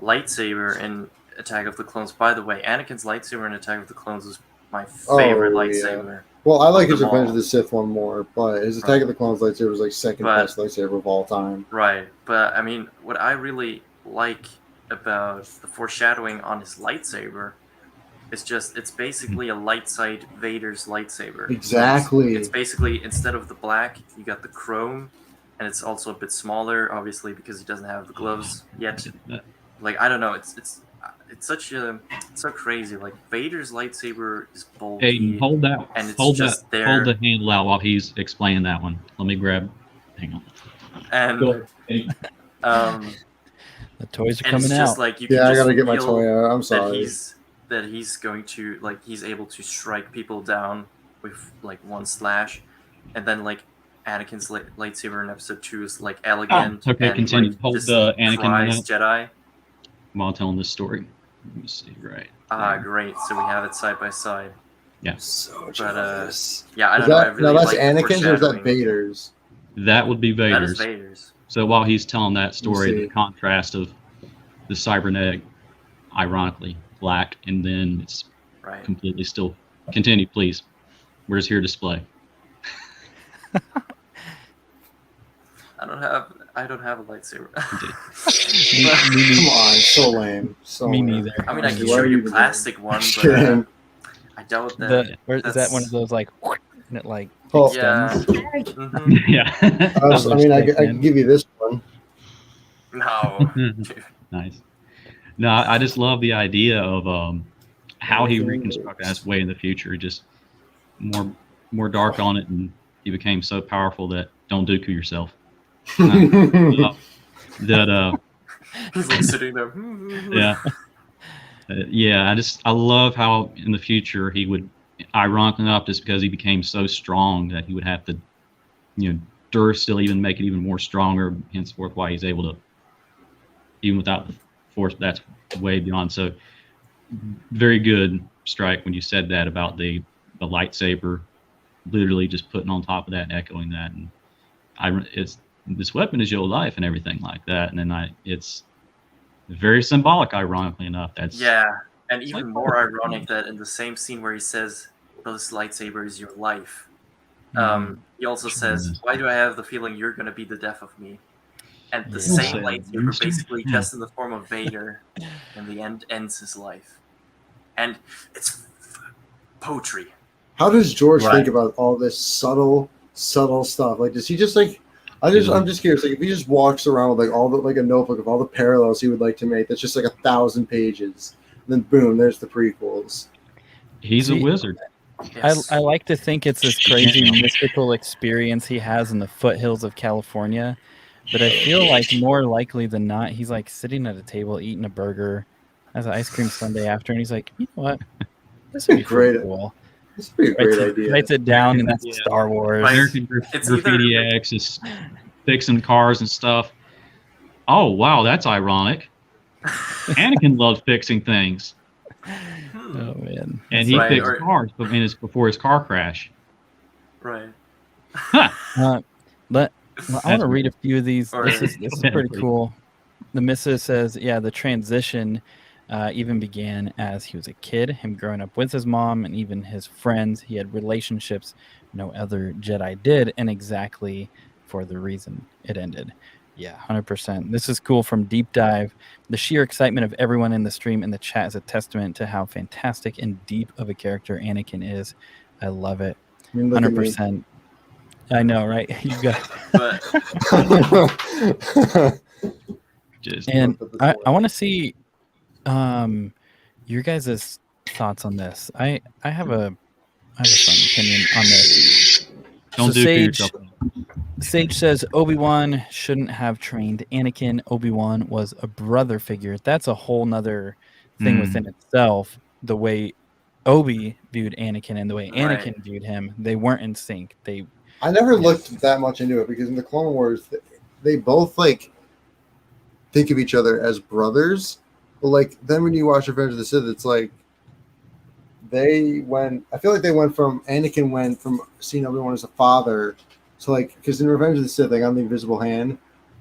lightsaber in Attack of the Clones. By the way, Anakin's lightsaber in Attack of the Clones is my favorite lightsaber. Yeah. Well, I like his Revenge of the Sith one more, but his Attack of the Clones lightsaber was like second best lightsaber of all time. Right, but I mean, what I really like about the foreshadowing on his lightsaber is just it's basically a light side Vader's lightsaber. Exactly. It's basically instead of the black, you got the chrome, and it's also a bit smaller, obviously because he doesn't have the gloves yet. Like I don't know, it's such a so crazy. Like Vader's lightsaber is bulky. Hey, hold that. And it's hold just that. there. Hold the handle out while he's explaining that one. Let me grab. Hang on. And the toys are and coming it's out. just like you can I just gotta get my feel toy out. I'm sorry. that he's going to like he's able to strike people down with like one slash, and then like Anakin's lightsaber in episode 2 is like elegant. Okay, and, continue. Like, Hold just the Anakin one prized Jedi. while telling this story. Let me see. Right. Great. So we have it side by side. Yeah. So jealous. Yeah, I don't know. I really now that's like Anakin's or is that foreshadowing. Vader's? That would be Vader's. That is Vader's. So while he's telling that story, see. the contrast of the cybernetic, ironically, black, and then it's Right. completely still. Continue, please. Where's your display? I don't have a lightsaber. Come on, so lame. So Me lame. neither. I mean, I can Why show are you a you plastic one, Just but kidding. I doubt that. Is that one of those like and it like Oh. Yeah. extends? Mhm. Yeah. I mean, I can give you this one. No. Nice. No, I just love the idea of how he reconstructed that way in the future. Just more dark on it, and he became so powerful that don't Dooku yourself. That He's like sitting there. yeah. Yeah, I love how in the future he would, ironically enough, just because he became so strong that he would have to, Dur still even make it even more stronger, henceforth why he's able to, even without the Force, that's way beyond. So very good strike when you said that about the lightsaber, literally just putting on top of that and echoing that. And this weapon is your life and everything like that. And then it's very symbolic, ironically enough. That's and even more ironic that in the same scene where he says, "This lightsaber is your life," he also says, "Why do I have the feeling you're going to be the death of me?" And the same lightsaber, basically just in the form of Vader, in the end ends his life, and it's poetry. How does George think about all this subtle stuff? Like, does he just like? I'm just curious. Like, if he just walks around with like all the like a notebook of all the parallels he would like to make, that's just like 1,000 pages. And then boom, there's the prequels. He's a wizard. Yes. I like to think it's this crazy mystical experience he has in the foothills of California, but I feel like more likely than not, he's like sitting at a table eating a burger, has an ice cream sundae after, and he's like, you know what? This would be Great. cool. It's a pretty great idea. Writes it down, and that's Star Wars. Right. American Graffiti X is fixing cars and stuff. Oh wow, that's ironic. Anakin loved fixing things, Oh man. and he Right, fixed or- cars before his car crash. Right. But I want to read a few of these. Or- This is pretty cool. The missus says, yeah, the transition even began as he was a kid, him growing up with his mom and even his friends. He had relationships no other Jedi did, and exactly for the reason it ended. Yeah, 100%. This is cool from Deep Dive. The sheer excitement of everyone in the stream and the chat is a testament to how fantastic and deep of a character Anakin is. I love it. I mean, look at me. 100%. I know, right? You got. But Just And I want to see your guys' thoughts on this. I have a strong opinion on this. don't So do Sage, yourself. Sage says Obi-Wan shouldn't have trained Anakin. Obi-Wan was a brother figure. That's a whole nother thing within itself. The way Obi viewed Anakin and the way Right. Anakin viewed him, they weren't in sync. I never looked that much into it because in the Clone Wars, they both like think of each other as brothers. But like then when you watch Revenge of the Sith, it's like I feel like they went from Anakin went from seeing Obi-Wan as a father. So like because in Revenge of the Sith, like on the Invisible Hand,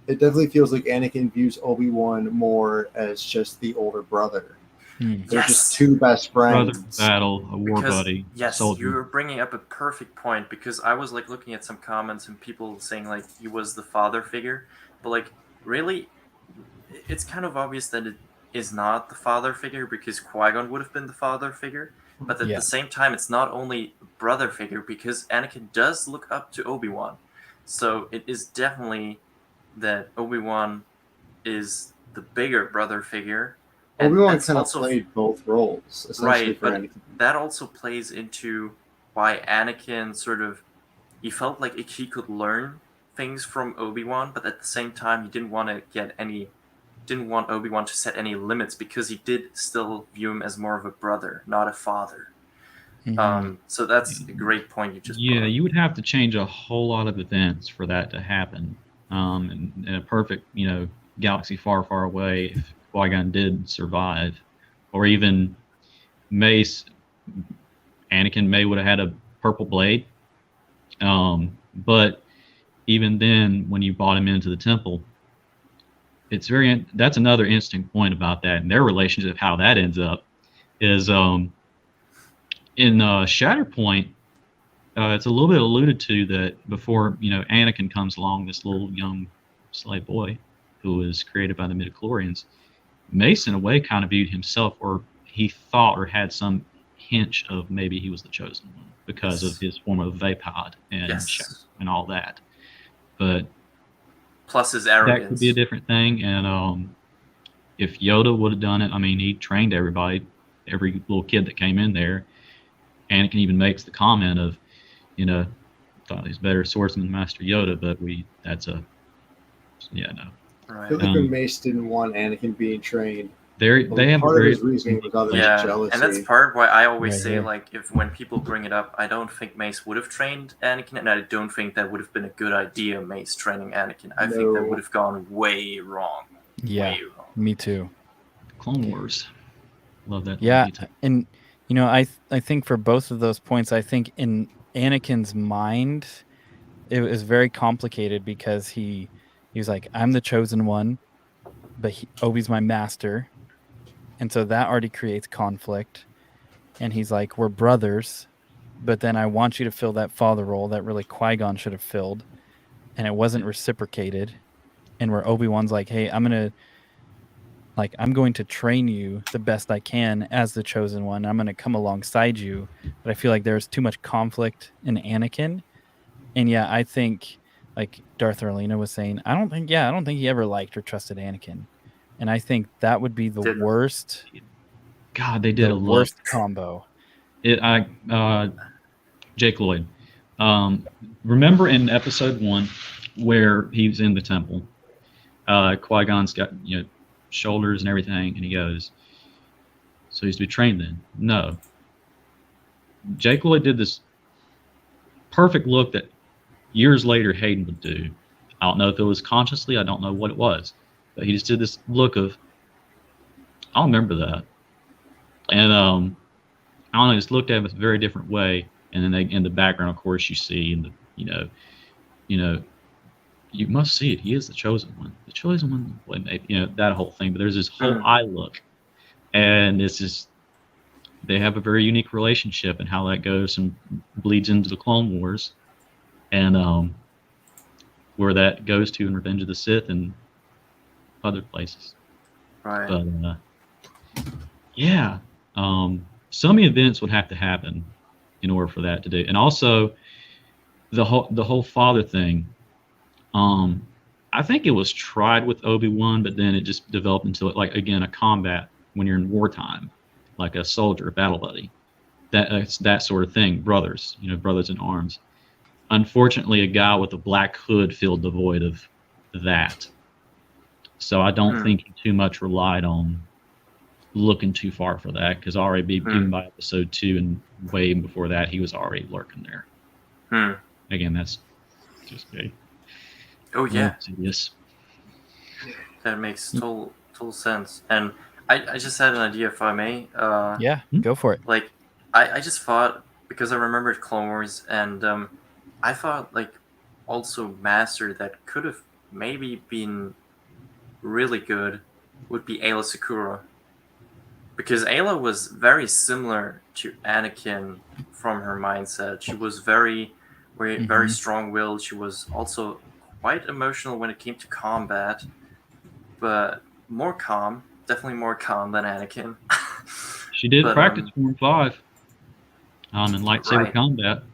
it definitely feels like Anakin views Obi-Wan more as just the older brother. They're just two best friends. Brother battle, a war buddy. Yes, soldier. you're bringing up a perfect point because I was like looking at some comments and people saying like he was the father figure, but like really, it's kind of obvious that it is not the father figure because Qui-Gon would have been the father figure, but at the same time, it's not only brother figure because Anakin does look up to Obi-Wan, so it is definitely that Obi-Wan is the bigger brother figure. Obi-Wan kind of played both roles, essentially, right, for but Anakin. that also plays into why Anakin he felt like he could learn things from Obi-Wan, but at the same time, he didn't want Obi-Wan to set any limits because he did still view him as more of a brother, not a father. Mm-hmm. So that's a great point you just brought up. You would have to change a whole lot of events for that to happen. In a perfect, galaxy far, far away, if Qui-Gon did survive, or even Anakin may would have had a purple blade. But even then, when you brought him into the temple, that's another interesting point about that and their relationship. How that ends up is in Shatterpoint. It's a little bit alluded to that before Anakin comes along, this little young slave boy who was created by the midichlorians. Mace, in a way, kind of viewed himself, or he thought or had some hint of maybe he was the chosen one because of his form of Vapod and all that. But plus his arrogance. That could be a different thing. And if Yoda would have done it, I mean, he trained everybody, every little kid that came in there. Anakin even makes the comment of, thought he's better swordsman than Master Yoda, but no. Right. I feel like when Mace didn't want Anakin being trained, they have part of his reasoning was other jealousy. And that's part why I always say, like, when people bring it up, I don't think Mace would have trained Anakin, and I don't think that would have been a good idea, Mace training Anakin. I think that would have gone way wrong. Yeah, way wrong. Me too. Clone Wars. Love that. Yeah, and I think for both of those points, I think in Anakin's mind, it was very complicated because he was like, I'm the chosen one, but Obi's my master. And so that already creates conflict. And he's like, we're brothers, but then I want you to fill that father role that really Qui-Gon should have filled. And it wasn't reciprocated. And where Obi-Wan's like, hey, I'm going to train you the best I can as the chosen one. I'm going to come alongside you. But I feel like there's too much conflict in Anakin. And yeah, I think, like Darth Orlina was saying, I don't think he ever liked or trusted Anakin. And I think that would be the worst. God, they did the worst combo. Jake Lloyd. Remember in episode 1 where he was in the temple, Qui-Gon's got shoulders and everything, and he goes, so he's to be trained then? No. Jake Lloyd did this perfect look that years later Hayden would do. I don't know if it was consciously, I don't know what it was, but he just did this look of, I'll remember that. And I don't know, just looked at it a very different way. And then in the background, of course, you see, and you must see it. He is the chosen one. The chosen one, well, maybe, that whole thing. But there's this whole eye look, and it's just they have a very unique relationship, and how that goes and bleeds into the Clone Wars, and where that goes to in Revenge of the Sith and other places. Right. But some events would have to happen in order for that to do, and also the whole father thing. I think it was tried with Obi-Wan, but then it just developed into a combat when you're in wartime, like a soldier, a battle buddy, that sort of thing. Brothers, brothers in arms. unfortunately, a guy with a black hood filled the void of that. So I don't think he too much relied on looking too far for that, because already even by episode 2 and way before that, he was already lurking there. Again, that's just big. Oh yeah, Yes. that makes total sense. And I just had an idea, if I may. Yeah, go for it. Like, I just thought, because I remembered Clone Wars, and I thought, like, also Master that could have maybe been really good would be Ayla Secura. Because Ayla was very similar to Anakin from her mindset. She was very strong-willed. She was also quite emotional when it came to combat, but more calm, definitely more calm than Anakin. She did But, practice Form 5 in lightsaber combat.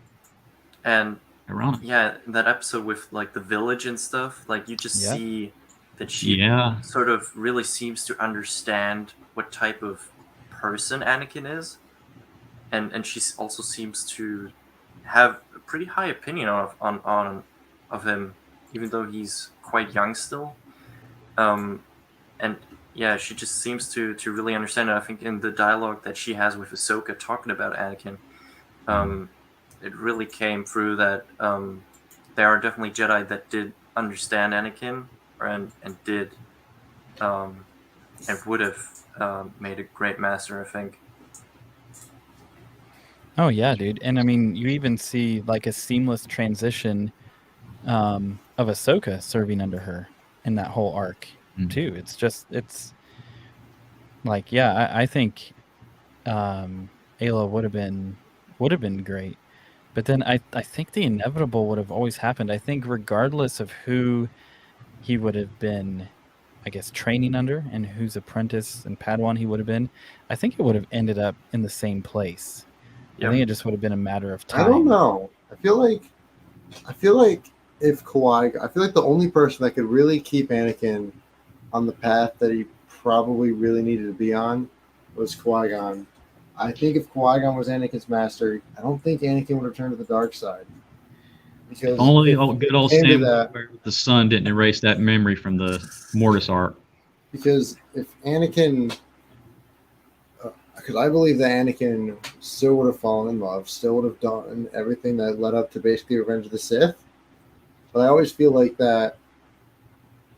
And ironic. Yeah, that episode with like the village and stuff, like you just see that she sort of really seems to understand what type of person Anakin is, and she also seems to have a pretty high opinion of him, even though he's quite young still. And yeah, she just seems to really understand it. I think in the dialogue that she has with Ahsoka talking about Anakin, it really came through that there are definitely Jedi that did understand Anakin and did and would have made a great master, I think. Oh yeah, dude. And I mean, you even see like a seamless transition of Ahsoka serving under her in that whole arc too. It's like, yeah, I think Ayla would have been great. But then I think the inevitable would have always happened. I think regardless of who he would have been, I guess, training under and whose apprentice and Padawan he would have been, I think it would have ended up in the same place. I think it just would have been a matter of time. I don't know. I feel like if Qui, I feel like the only person that could really keep Anakin on the path that he probably really needed to be on was Qui-Gon. I think if Qui-Gon was Anakin's master, I don't think Anakin would have turned to the dark side. Because only good old Sam with the sun didn't erase that memory from the Mortis arc. Because if Anakin, because I believe that Anakin still would have fallen in love, still would have done everything that led up to basically Revenge of the Sith. But I always feel like that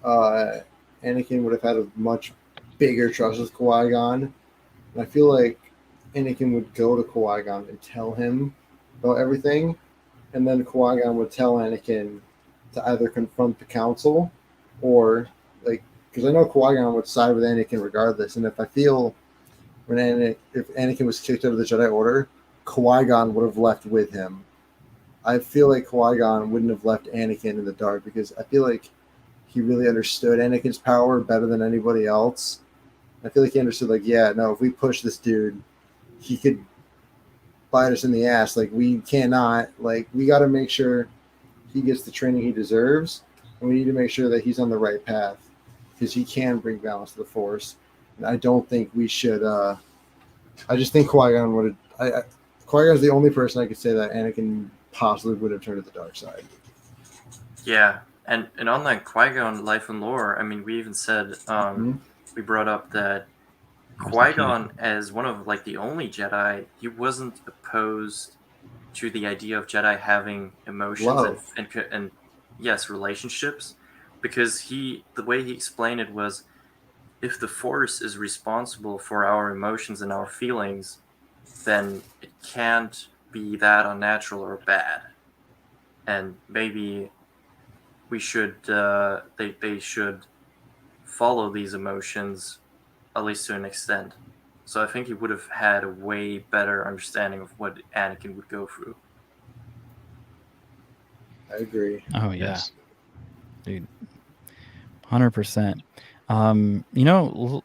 Anakin would have had a much bigger trust with Qui-Gon. And I feel like Anakin would go to Qui-Gon and tell him about everything. And then Qui-Gon would tell Anakin to either confront the council or, like, because I know Qui-Gon would side with Anakin regardless. And if I feel if Anakin was kicked out of the Jedi Order, Qui-Gon would have left with him. I feel like Qui-Gon wouldn't have left Anakin in the dark because I feel like he really understood Anakin's power better than anybody else. I feel like he understood, like, yeah, no, if we push this dude, he could bite us in the ass. Like, we cannot, like, we got to make sure he gets the training he deserves, and we need to make sure that he's on the right path because he can bring balance to the Force. And I don't think we should, I just think Qui-Gon would have, Qui-Gon's the only person I could say that Anakin possibly would have turned to the dark side. Yeah, and on that Qui-Gon life and lore, I mean, we even said, we brought up that Qui-Gon, as one of like the only Jedi, he wasn't opposed to the idea of Jedi having emotions and yes, relationships, because the way he explained it was, if the Force is responsible for our emotions and our feelings, then it can't be that unnatural or bad, and maybe we should they should follow these emotions, at least to an extent. So I think he would have had a way better understanding of what Anakin would go through. I agree. Oh yeah, dude, 100%.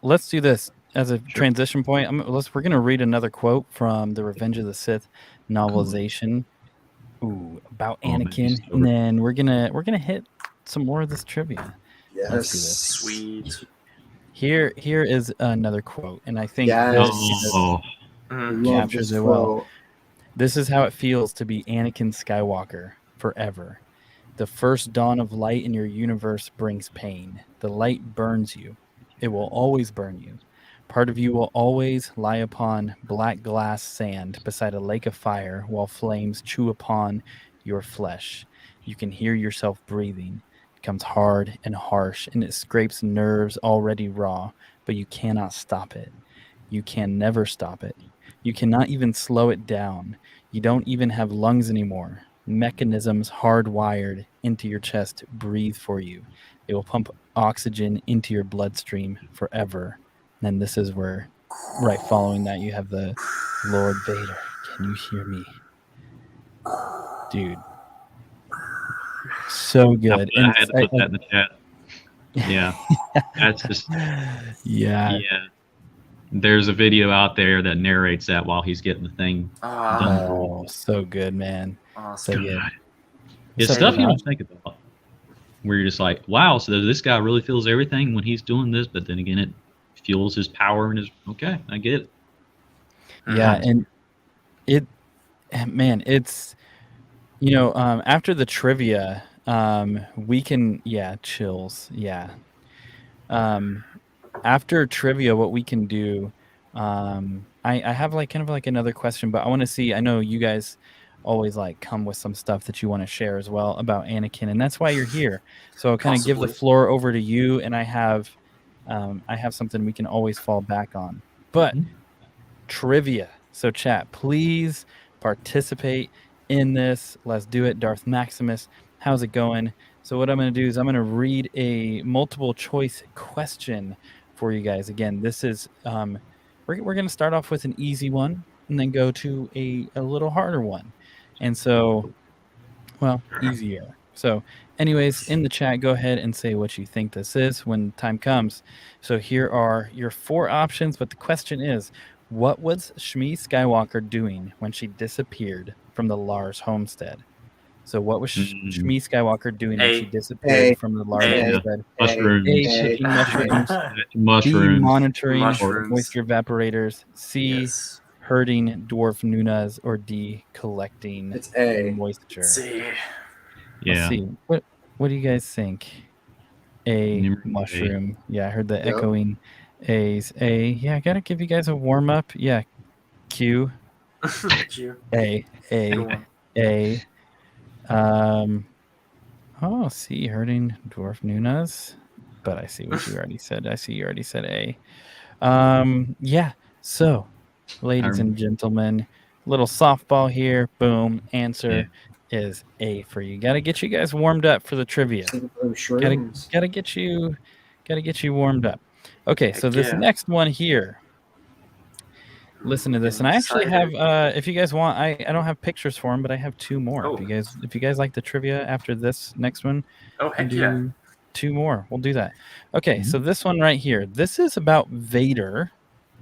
Let's do this as a transition point. We're gonna read another quote from the Revenge of the Sith novelization. About Anakin, and then we're gonna hit some more of this trivia. Yes, let's do this. Sweet. Here is another quote, and I think this captures it well. This is how it feels to be Anakin Skywalker forever. The first dawn of light in your universe brings pain. The light burns you. It will always burn you. Part of you will always lie upon black glass sand beside a lake of fire while flames chew upon your flesh. You can hear yourself breathing. It becomes hard and harsh, and it scrapes nerves already raw, but you cannot stop it. You can never stop it. You cannot even slow it down. You don't even have lungs anymore. Mechanisms hardwired into your chest breathe for you. They will pump oxygen into your bloodstream forever. And this is where, right following that, you have the Lord Vader. Can you hear me? Dude. So good. I had to put that in the chat. Yeah. That's just, yeah. There's a video out there that narrates that while he's getting the thing done. Oh, so good, man. So good. It's stuff you don't think about. Where you're just like, wow, so this guy really feels everything when he's doing this, but then again, it fuels his power and his, okay, I get it. Yeah, and it's, after the trivia, we can, chills, after trivia, what we can do, I have kind of another question, but I want to see, I know you guys always come with some stuff that you want to share as well about Anakin, and that's why you're here. So I'll kind of give the floor over to you, and I have something we can always fall back on. But trivia. So chat, please participate in this. Let's do it. Darth Maximus, how's it going? So what I'm going to do is I'm going to read a multiple choice question for you guys. Again, this is we're going to start off with an easy one and then go to a little harder one. And so, easier. So anyways, in the chat, go ahead and say what you think this is when time comes. So here are your 4 options, but the question is, what was Shmi Skywalker doing when she disappeared from the Lars homestead? So what was Shmi Skywalker doing when she disappeared from the Lars homestead? Mushrooms. A, cooking mushrooms. B, monitoring moisture evaporators. C, herding dwarf Nunas, or D, collecting moisture. C. Let's see. What do you guys think? A, mushroom. Yeah, I heard the echoing A's. A. Yeah, I gotta give you guys a warm up. Yeah. Q. Q. A. C, herding dwarf Nunas. But I see what you already said. I see you already said A. Yeah. So, ladies and gentlemen, little softball here. Boom. Answer is A for you. Got to get you guys warmed up for the trivia. Got to get you warmed up. Okay, so this next one here. Listen to this, and I actually have. If you guys want, I don't have pictures for them, but I have 2 more. Oh. If you guys like the trivia after this next one, heck yeah. 2 more. We'll do that. Okay, so this one right here. This is about Vader.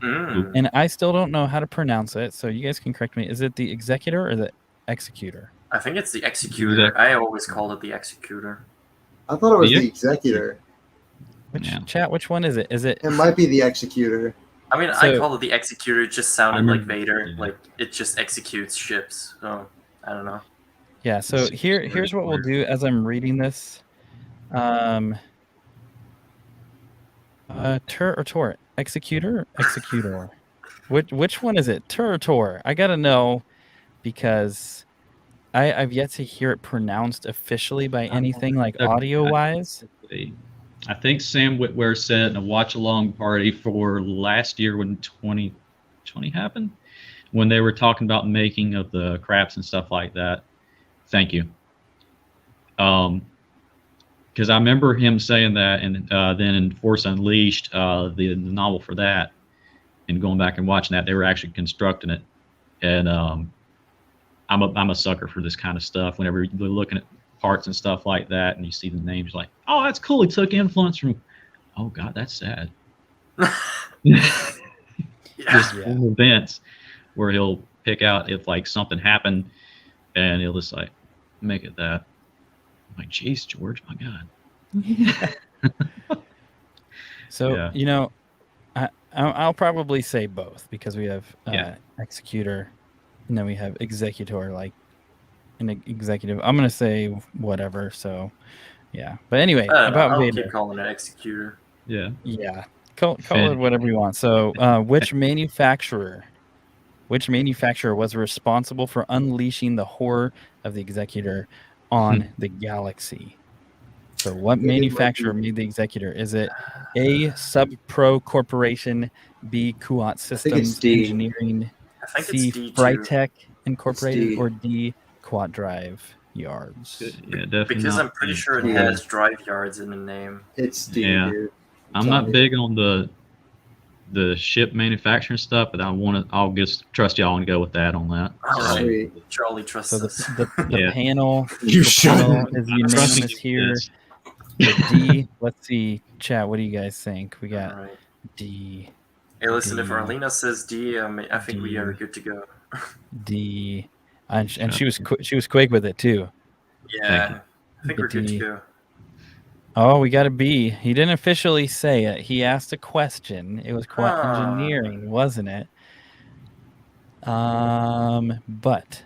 And I still don't know how to pronounce it, so you guys can correct me. Is it the Executor or the Executor? I think it's the Executor. I always called it the Executor. I thought it was the Executor. Which one is it? It might be the Executor. I mean, I call it the Executor. It just sounded like Vader. Like, it just executes ships. So, I don't know. Yeah, so here's what we'll do as I'm reading this. Tur or Tor? Executor? Executor. Which one is it? Tur or Tor? I gotta know, because I've yet to hear it pronounced officially by anything audio-wise. I think Sam Witwer said in a watch-along party for last year when 2020 happened, when they were talking about making of the craps and stuff like that. Thank you. Because I remember him saying that, and then in Force Unleashed, the novel for that, and going back and watching that, they were actually constructing it. And I'm a sucker for this kind of stuff. Whenever you're looking at parts and stuff like that, and you see the names, like, oh, that's cool. He took influence from. Oh God, that's sad. Just events where he'll pick out if something happened, and he'll just make it that. I'm like, geez, George, my God. So I'll probably say both, because we have Executor, and then we have Executor, an executive. I'm gonna say whatever. So, yeah. But anyway, I don't know, about I'll Vader. keep calling it executor. Yeah. Yeah, call it Finn. whatever you want. So, which manufacturer was responsible for unleashing the horror of the Executor on the galaxy? So, what manufacturer made the Executor? Is it A. Subpro Corporation, B. Kuat think it's Systems D. Engineering, I think C. it's D2. Frytech Incorporated, D. or D. Quad Drive Yards? Yeah, definitely. Because not I'm pretty Finn. sure it has drive yards in the name. It's D, Yeah. dude. I'm not big on the ship manufacturing stuff, but I'll just trust y'all and go with that on that. All right. Sweet. Charlie trusts So us. the Yeah. panel, You the panel shouldn't. is I'm trusting unanimous you here. with The D. Let's see, chat. What do you guys think? We got All right. D, Hey, listen, if D. Arlena says D, I think we are D. good to go. D, and she was quick with it too. Yeah, I think The we're good D. to go. Oh, we got a B. He didn't officially say it. He asked a question. It was quite Ah. engineering, wasn't it? But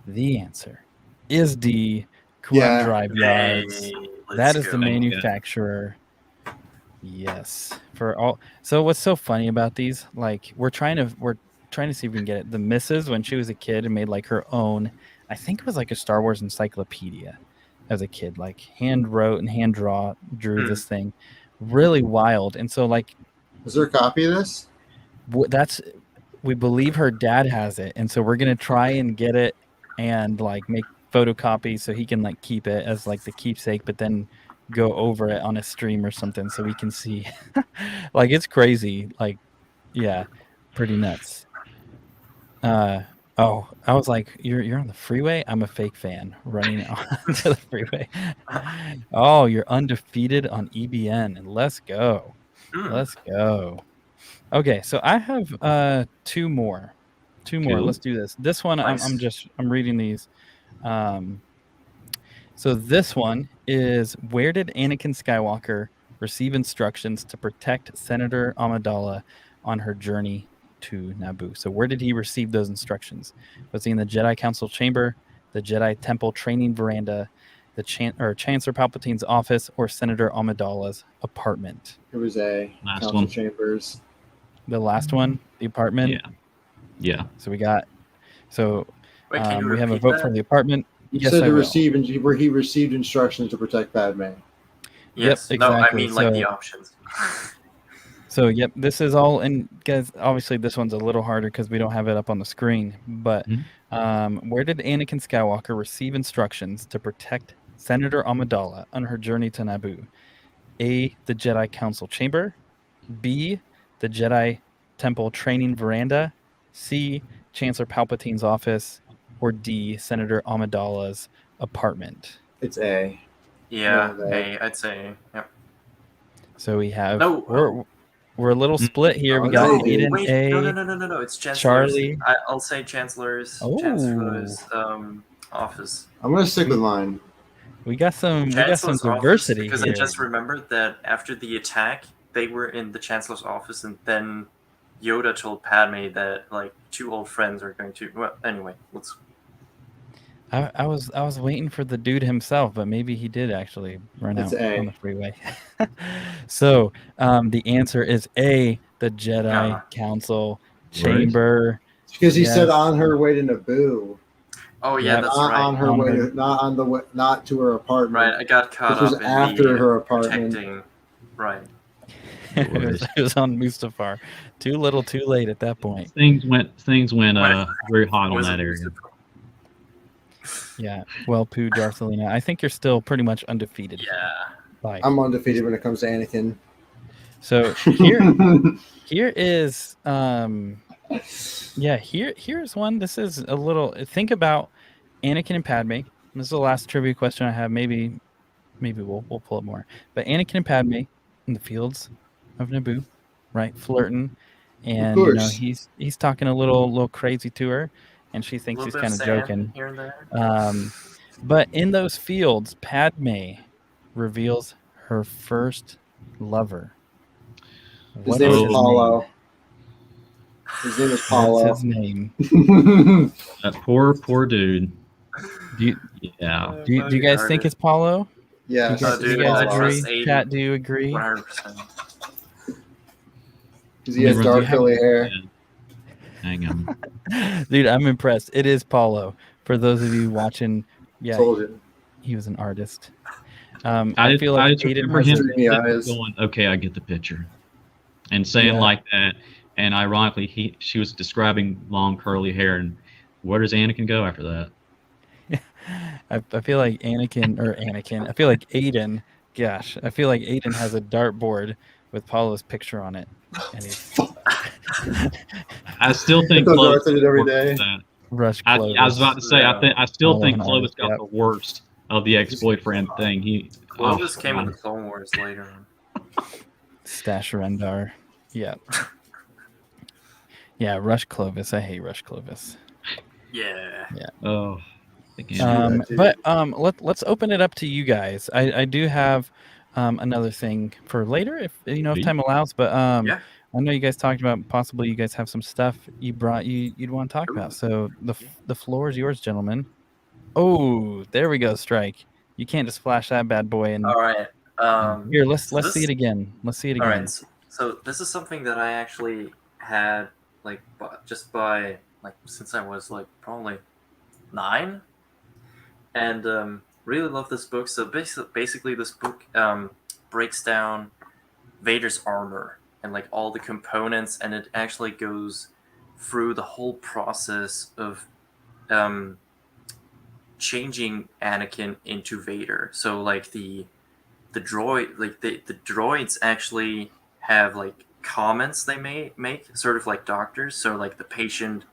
the answer is D. Quad Yeah. Drive Yards. Hey, That let's is the go. manufacturer. Yes. For all. So what's so funny about these? Like we're trying to see if we can get it. The Mrs. when she was a kid and made like her own. I think it was like a Star Wars encyclopedia as a kid. Like hand wrote and hand drew this thing. Really wild. And so like. Is there a copy of this? We believe her dad has it, and so we're gonna try and get it and like make photocopies so he can like keep it as like the keepsake, but then go over it on a stream or something so we can see. Like it's crazy. Like, yeah, pretty nuts. Oh, I was like, you're on the freeway? I'm a fake fan running onto the freeway. Oh, you're undefeated on EBN, and let's go. Let's go. Okay, so I have two more. Cool. Let's do this. This one Nice. I'm reading these. So this one is, where did Anakin Skywalker receive instructions to protect Senator Amidala on her journey to Naboo? So where did he receive those instructions? Was he in the Jedi Council chamber, the Jedi Temple training veranda, the Chancellor Palpatine's office, or Senator Amidala's apartment? It was A. Last Council one. Chambers. The last one, the apartment. Yeah. So we got. So Wait, can you we have a repeat vote that? for the apartment. You Yes, said I to will. receive where he received instructions to protect Padme. Yes. Yep, No, I exactly. mean like So- the options. So yep, this is all. And guys, obviously this one's a little harder because we don't have it up on the screen. But where did Anakin Skywalker receive instructions to protect Senator Amidala on her journey to Naboo? A. The Jedi Council chamber. B. The Jedi Temple training veranda. C. Chancellor Palpatine's office. Or D. Senator Amidala's apartment. It's A. Yeah, No, they- I'd say. Yep. So we have. No. We're a little split here. We Oh, got no, Aiden wait, A. no. It's Chancellor's. Charlie. I'll say Chancellor's. Oh. Chancellor's office. I'm gonna stick with mine. We got some Chancellor's diversity office, because here. I just remembered that after the attack, they were in the Chancellor's office, and then Yoda told Padme that like two old friends are going to. Well, anyway, let's. I was waiting for the dude himself, but maybe he did actually run It's out A. on the freeway. So the answer is A, the Jedi Council chamber. Because he said Yes. on her way to Naboo. Oh yeah, Yep. that's Not right. on her On way her- to, not on the way, not to her apartment. Right, I got caught Which was up in after the her apartment. protecting. Right. It was on Mustafar. Too little, too late at that point. Things went very hot on Was that it area. Lucifer? Yeah. Well, Pooh, Darthelina, I think you're still pretty much undefeated. Yeah. Like, I'm undefeated when it comes to Anakin. so here is here's one. This is a little, think about Anakin and Padme. This is the last trivia question I have. Maybe we'll pull up more. But Anakin and Padme in the fields of Naboo, right, flirting, and you know course. he's talking a little crazy to her, and she thinks he's Little kind bit of sand joking. here and there. But in those fields, Padme reveals her first lover. His What name is is Paulo. His name is What's Paulo. his name? That poor dude. Do you Yeah. do you guys think it's Paulo? Yeah. Do you dude, guys I agree? trust Aiden. Chat, do you agree? 100%. Because he has Do you dark have- curly hair. Hang on. Dude, I'm impressed. It is Paulo. For those of you watching, yeah, Told you. he was an artist. I I just, feel like I just Aiden remember has him a, Dreamy sitting there eyes. going, "Okay, I get the picture," and saying Yeah. like that. And ironically, she was describing long curly hair. And where does Anakin go after that? I feel like Anakin. I feel like Aiden. Gosh, I feel like Aiden has a dartboard with Paulo's picture on it, and he's I still think Throw Clovis darts at it every worked with day. that. Rush I Clovis. was about to say, Yeah. I still Paulo think and Clovis artist, got yep. the worst of the ex-boyfriend thing. Clovis oh, came in God. the Clone Wars later on. Stash Rendar. Yeah. Yeah, Rush Clovis. I hate Rush Clovis. Yeah. Oh, again. that, dude. But let's open it up to you guys. I do have another thing for later if if time allows. But Yeah. I know you guys talked about possibly you guys have some stuff you'd want to talk about. So the floor is yours, gentlemen. Oh, there we go, Strike. You can't just flash that bad boy and All right. here let's so see this- it again. Let's see it All again. right. So this is something that I actually had like just by like since I was like probably 9, and really love this book. So basically this book breaks down Vader's armor and like all the components, and it actually goes through the whole process of um, changing Anakin into Vader. So like the droid, like the droids actually have like comments they may make, sort of like doctors. So like the patient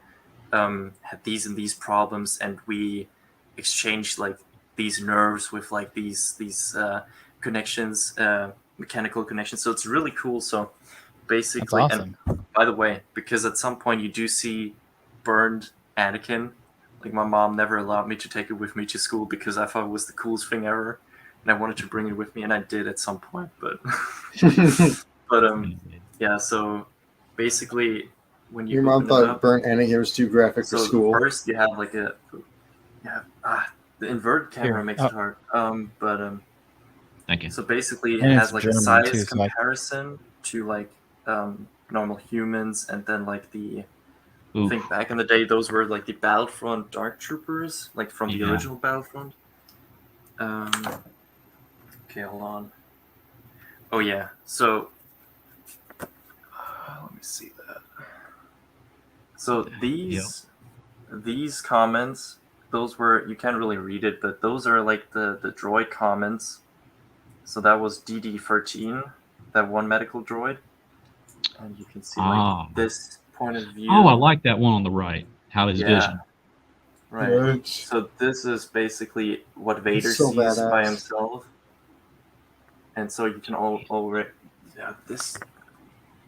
had these and these problems, and we exchanged like these nerves with like these connections, mechanical connections. So it's really cool. So That's basically, awesome. and by the way, because at some point you do see burned Anakin. Like my mom never allowed me to take it with me to school because I thought it was the coolest thing ever, and I wanted to bring it with me, and I did at some point. But yeah. So basically, when you Your mom open it thought up, burnt Anakin was too graphic for so school. first you have like the inverted camera Here. makes Oh. it hard. Thank you. So basically it And has it's like German, a size too, so I- comparison to like normal humans, and then like the I Oof. think back in the day those were like the Battlefront Dark Troopers, like from the Yeah. original Battlefront. Okay, hold on. Oh yeah, so let me see that. So these comments, those were, you can't really read it, but those are like the droid comments. So that was DD-13, that one medical droid, and you can see like this point of view. Oh, I like that one on the right. How his vision. Right. Right. So this is basically what Vader so sees by badass. himself, and so you can already this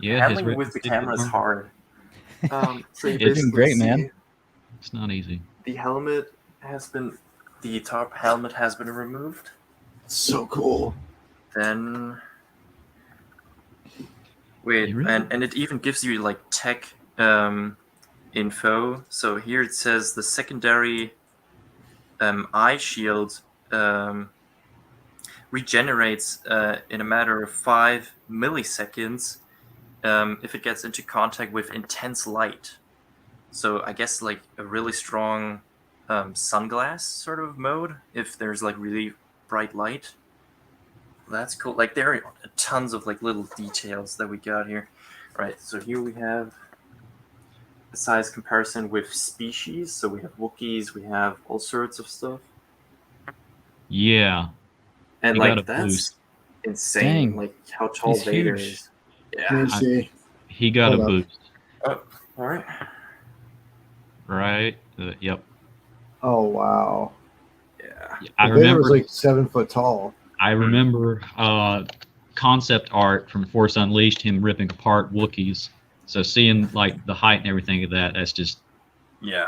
Yeah, his handling with the camera is hard. So you It's basically great, see man. It's not easy. the helmet has been, the top helmet has been removed. So cool. Then wait, really- and it even gives you like tech info. So here it says the secondary eye shield regenerates in a matter of 5 milliseconds if it gets into contact with intense light. So I guess like a really strong sunglass sort of mode if there's like really bright light. That's cool. Like there are tons of like little details that we got here. Right, so here we have a size comparison with species. So we have Wookiees, we have all sorts of stuff. Yeah. And He got like a that's boost. insane. Dang. Like how tall He's Vader huge. is. Let me Yeah. see. He got Hold a up. boost. Oh, all right. Right? Yep. Oh wow. Yeah. I Vader remember. was like 7 foot tall. I remember concept art from Force Unleashed, him ripping apart Wookiees. So seeing like the height and everything of that, that's just Yeah.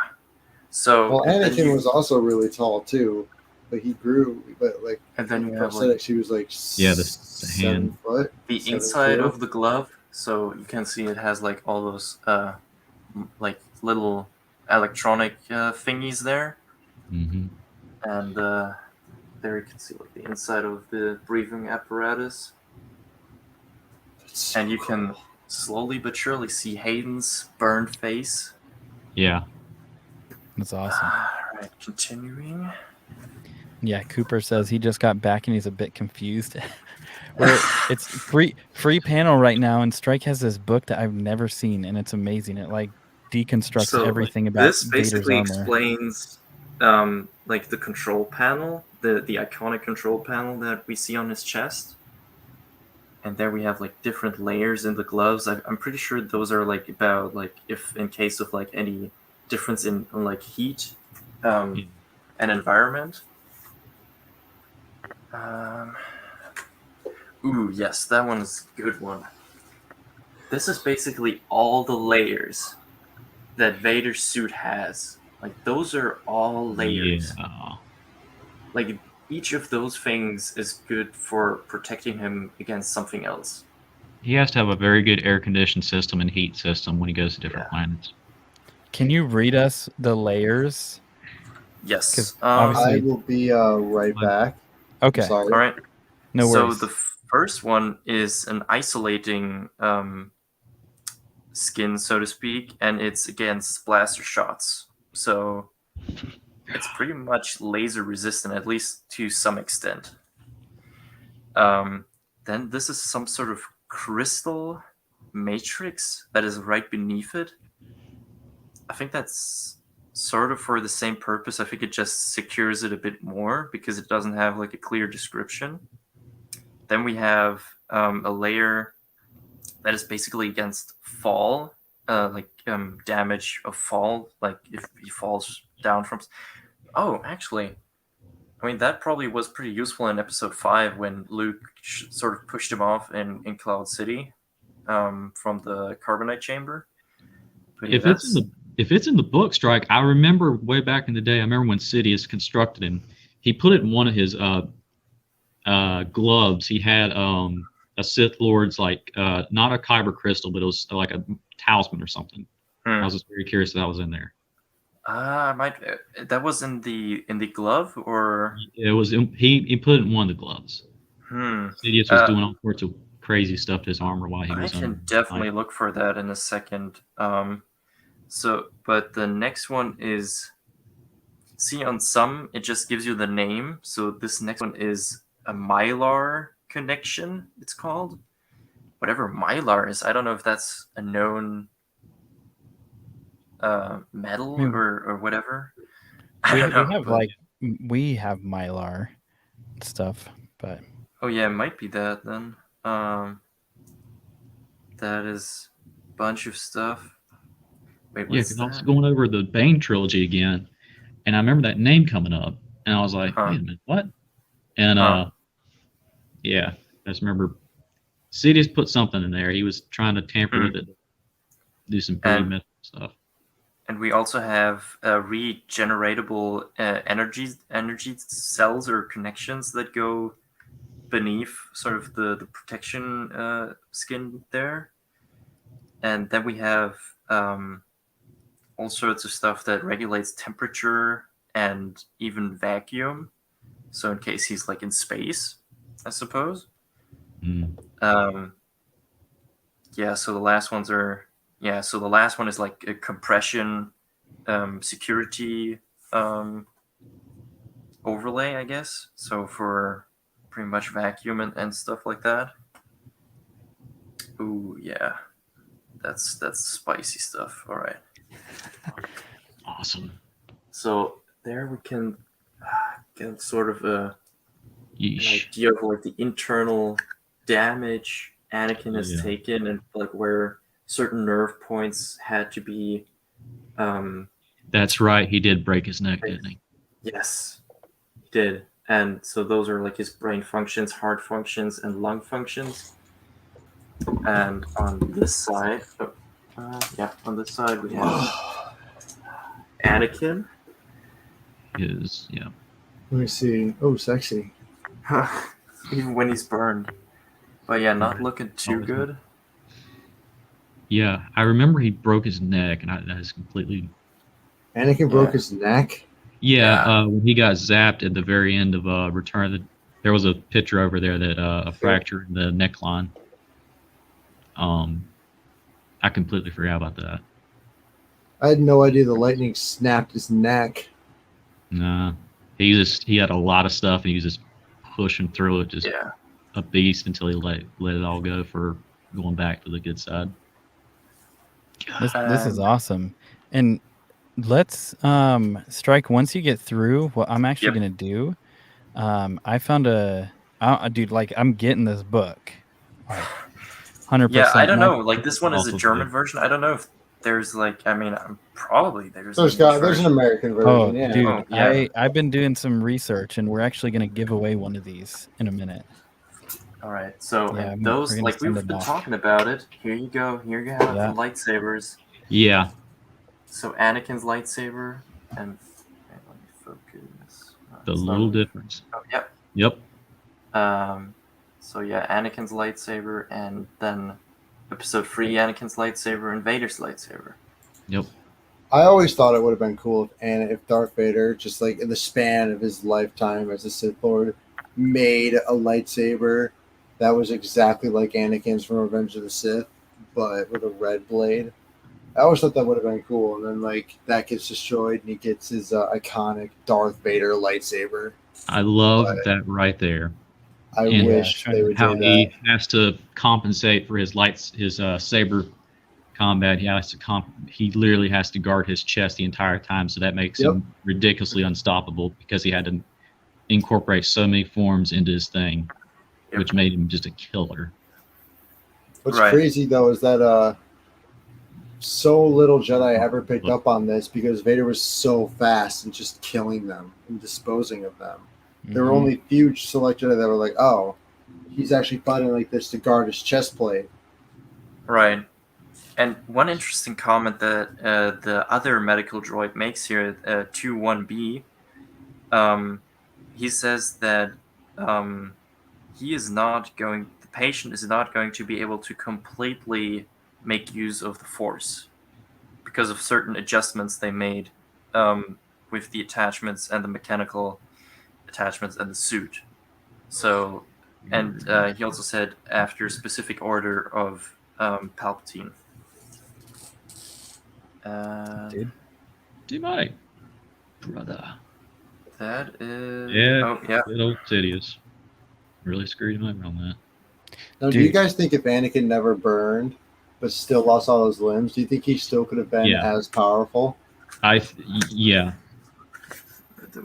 So Well, and then Anakin you- was also really tall too, but he grew. But like and then in you have prosthetic, like she was like Yeah, the 7 hand. foot. the 7 inside foot. of the glove. So you can see it has like all those like little electronic thingies there. Mm-hmm. And there you can see like the inside of the breathing apparatus, and you can slowly but surely see Hayden's burned face. Yeah. That's awesome. All right, continuing. Yeah, Cooper says he just got back and he's a bit confused. It's free panel right now, and Strike has this book that I've never seen, and it's amazing. It like deconstructs So everything about this Vader's basically armor. explains like the control panel, the iconic control panel that we see on his chest. And there we have like different layers in the gloves. I'm pretty sure those are like about like if in case of like any difference in like heat and environment. Ooh, yes, that one's a good one. This is basically all the layers that Vader's suit has. Like those are all layers. Yeah. Like each of those things is good for protecting him against something else. He has to have a very good air conditioned system and heat system when he goes to different Yeah. planets. Can you read us the layers? Yes. 'Cause I obviously- will be right back. Okay. Sorry. All right. No worries. So the first one is an isolating skin, so to speak, and it's against blaster shots. So it's pretty much laser resistant, at least to some extent. Then this is some sort of crystal matrix that is right beneath it. I think that's sort of for the same purpose. I think it just secures it a bit more because it doesn't have like a clear description. Then we have a layer that is basically against fall, damage of fall, like if he falls down from. Oh, actually, I mean that probably was pretty useful in Episode 5 when Luke sort of pushed him off in Cloud City from the carbonite chamber. But yeah, If it's in the book, Strike, I remember way back in the day. I remember when Sidious constructed him. He put it in one of his gloves. He had a Sith Lord's like not a kyber crystal, but it was like a talisman or something. I was just very curious if that was in there. That was in the glove, or It was. He put it in one of the gloves. Sidious was doing all sorts of crazy stuff to his armor while he was. I can definitely look for that in a second. But the next one is. See, on some it just gives you the name. So this next one is a Mylar connection. It's called whatever Mylar is. I don't know if that's a known metal or whatever. We have Mylar stuff, but oh yeah, it might be that then. That is a bunch of stuff. Wait, Yeah, because I was going over the Bane trilogy again, and I remember that name coming up, and I was like, wait a minute, what? And yeah, I just remember Sidious put something in there. He was trying to tamper with it, do some pretty messed stuff. And we also have regeneratable energy cells or connections that go beneath sort of the protection skin there. And then we have all sorts of stuff that regulates temperature and even vacuum. So in case he's like in space, I suppose. Yeah, so the last ones are... Yeah, so the last one is like a compression security overlay, I guess. So for pretty much vacuum and stuff like that. Ooh, yeah. That's spicy stuff. All right. Awesome. So there we can get sort of an Yeesh. idea of like the internal damage Anakin has taken and like where certain nerve points had to be. That's right. He did break his neck, didn't he? Yes, he did. And so those are like his brain functions, heart functions, and lung functions. And on this side, on this side we have Anakin. Yeah. Let me see. Oh, sexy. Even when he's burned. But yeah, not looking too good. Yeah, I remember he broke his neck, and that is completely... Anakin broke his neck? Yeah. When he got zapped at the very end of Return of the, there was a picture over there that a fracture in the neckline. I completely forgot about that. I had no idea the lightning snapped his neck. Nah, he had a lot of stuff, and he was just pushing through it, just Yeah. a beast until he let it all go for going back to the good side. This is And- awesome. And let's Strike, once you get through what I'm actually Yep. gonna do. I found dude, like I'm getting this book. Like 100%. Yeah, I don't and know. Like this one is a Also German good. version. I don't know if there's like. I mean, probably there's. There's an English there's an version. American version. Oh, Yeah. dude, Oh, yeah. I've been doing some research, and we're actually gonna give away one of these in a minute. All right. So Yeah, and we're those, gonna like send we've it been off. talking about it. Here you go. Here you have Yeah. the lightsabers. Yeah, So Anakin's lightsaber and let me focus. the It's not little really- difference. Oh, yep. Yep. So yeah, Anakin's lightsaber, and then Episode 3, Anakin's lightsaber and Vader's lightsaber. Yep. I always thought it would have been cool if Darth Vader, just like in the span of his lifetime as a Sith Lord, made a lightsaber that was exactly like Anakin's from Revenge of the Sith, but with a red blade. I always thought that would have been cool. And then like that gets destroyed, and he gets his iconic Darth Vader lightsaber. I love But- that right there. I And wish they would How do he that. has to compensate for his saber combat. He literally has to guard his chest the entire time, so that makes him ridiculously unstoppable because he had to incorporate so many forms into his thing, Yep. which made him just a killer. What's Right. crazy though is that so little Jedi ever picked up on this because Vader was so fast and just killing them and disposing of them. There were Mhm. only few select Jedi that were like, oh, he's actually fighting like this to guard his chest plate. Right. And one interesting comment that the other medical droid makes here, 21B, he says that the patient is not going to be able to completely make use of the Force because of certain adjustments they made with the attachments and the mechanical attachments and the suit. So, and he also said after specific order of Palpatine. Dude. D-Mike, brother. That is. Yeah. Oh, yeah. Good old Sidious. Really screwed him over on that. Now, do you Dude. guys think if Anakin never burned but still lost all his limbs, do you think he still could have been Yeah. as powerful? Yeah.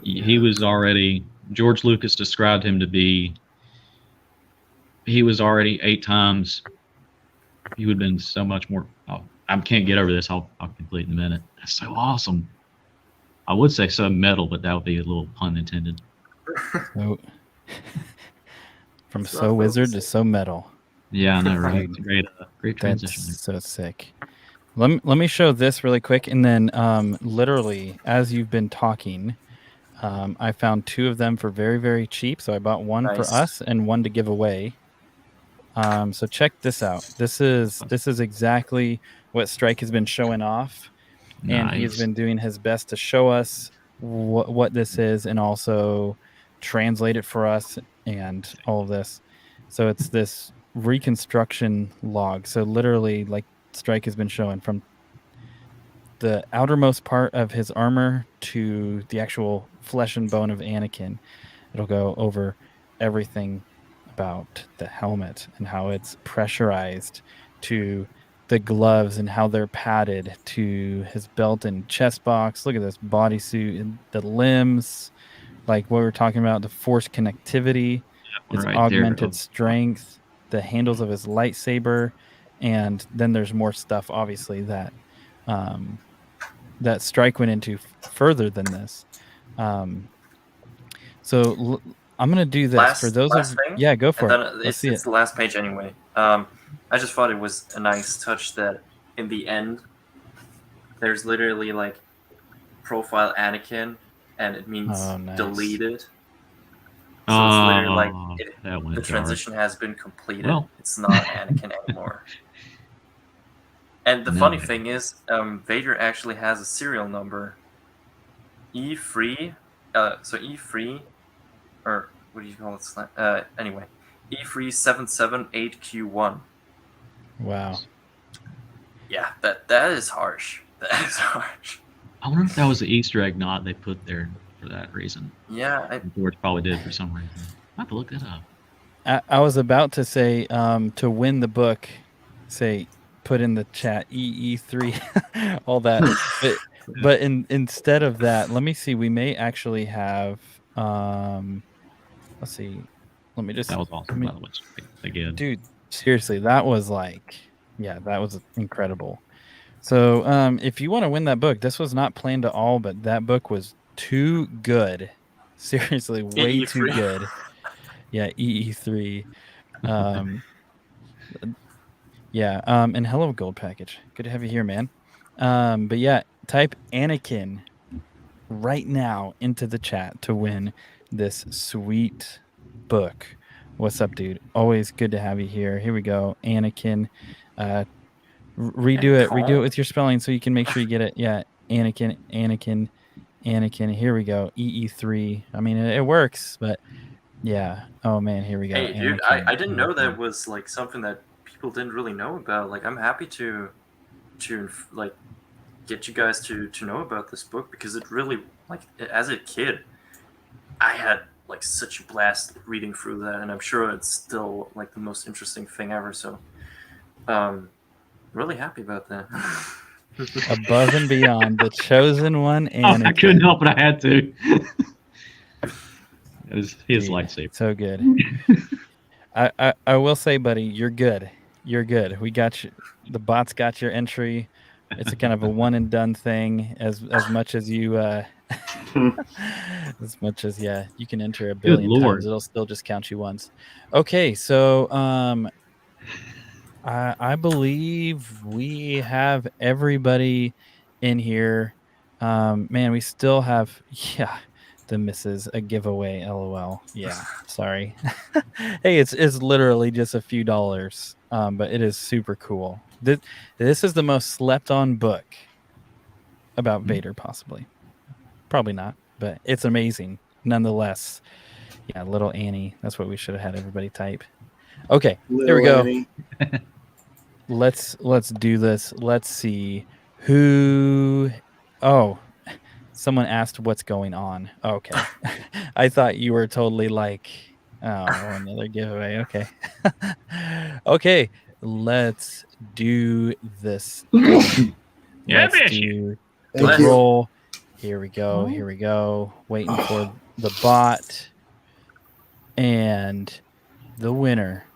He was already. George Lucas described him to be. He was already 8 times. He would have been so much more. I can't get over this. I'll complete in a minute. That's so awesome. I would say so metal, but that would be a little pun intended. So, from It's so rough, wizard folks. to so metal. Yeah, I know, right? Dude. Great transition. That's so sick. Let me show this really quick, and then literally as you've been talking, I found 2 of them for very, very cheap. So I bought one for Nice. us and one to give away. So check this out. This is exactly what Strike has been showing off, and he has Nice. been doing his best to show us what this is, and also translate it for us and all of this. So it's this reconstruction log. So literally, like Strike has been showing, from the outermost part of his armor to the actual flesh and bone of Anakin. It'll go over everything about the helmet and how it's pressurized, to the gloves and how they're padded, to his belt and chest box. Look at this bodysuit and the limbs, like what we were talking about, the force connectivity, its Right augmented there. strength, the handles of his lightsaber, and then there's more stuff, obviously, that that Strike went into further than this. So I'm gonna do this for those last of thing, yeah, go for and it. then Let's see it's it. the last page anyway. I just thought it was a nice touch that in the end, there's literally like profile Anakin, and it means Oh, nice. deleted. So it's literally like that went the dark. transition has been completed. Well. It's not Anakin anymore. And the No. funny thing is, Vader actually has a serial number E3, so E3, or what do you call it? Anyway, E3778Q1. Wow. Yeah, that is harsh. That is harsh. I wonder if that was the Easter egg knot they put there for that reason. Yeah, George probably did for some reason. I have to look that up. I was about to say to win the book, say put in the chat EE3, all that. But instead of that, let me see. We may actually have. Let's see. Let me just. That was awesome, by the way. Again, Dude, seriously, that was like, yeah, that was incredible. So, if you want to win that book, this was not planned at all, but that book was too good. Seriously, way too E3. good. Yeah, EE3. Um, yeah, and hello, Gold Package. Good to have you here, man. But yeah, type Anakin right now into the chat to win this sweet book. What's up, dude? Always good to have you here. Here we go, Anakin. Redo it with your spelling so you can make sure you get it. Yeah, Anakin. Here we go. EE3. I mean, it works, but yeah. Oh man, here we go. Hey, dude, Anakin, I didn't know that Anakin. was like something that people didn't really know about. Like, I'm happy to like get you guys to know about this book, because it really, like, as a kid, I had like such a blast reading through that, and I'm sure it's still like the most interesting thing ever. So, really happy about that. Above and beyond, the chosen one, Anakin. I couldn't help it. I had to. It was his Dude, lightsaber. so good. I will say, buddy, you're good. You're good. We got you. The bots got your entry. It's a kind of a one and done thing. As much as you, as much as you can enter a billion times. It'll still just count you once. Okay, so I believe we have everybody in here. Man, we still have the misses a giveaway. LOL. Yeah, sorry. Hey, it's literally just a few dollars, but it is super cool. This is the most slept on book about Vader, possibly. Probably not, but it's amazing nonetheless. Yeah, little Annie. That's what we should have had everybody type. Okay, there we go. Annie. Let's do this. Let's see who. Oh, someone asked what's going on. Okay, I thought you were totally like, oh, another giveaway. Okay, okay. Let's do this. Yeah, Let's do the Thank you. roll. Here we go. Here we go. Waiting for the bot, and the winner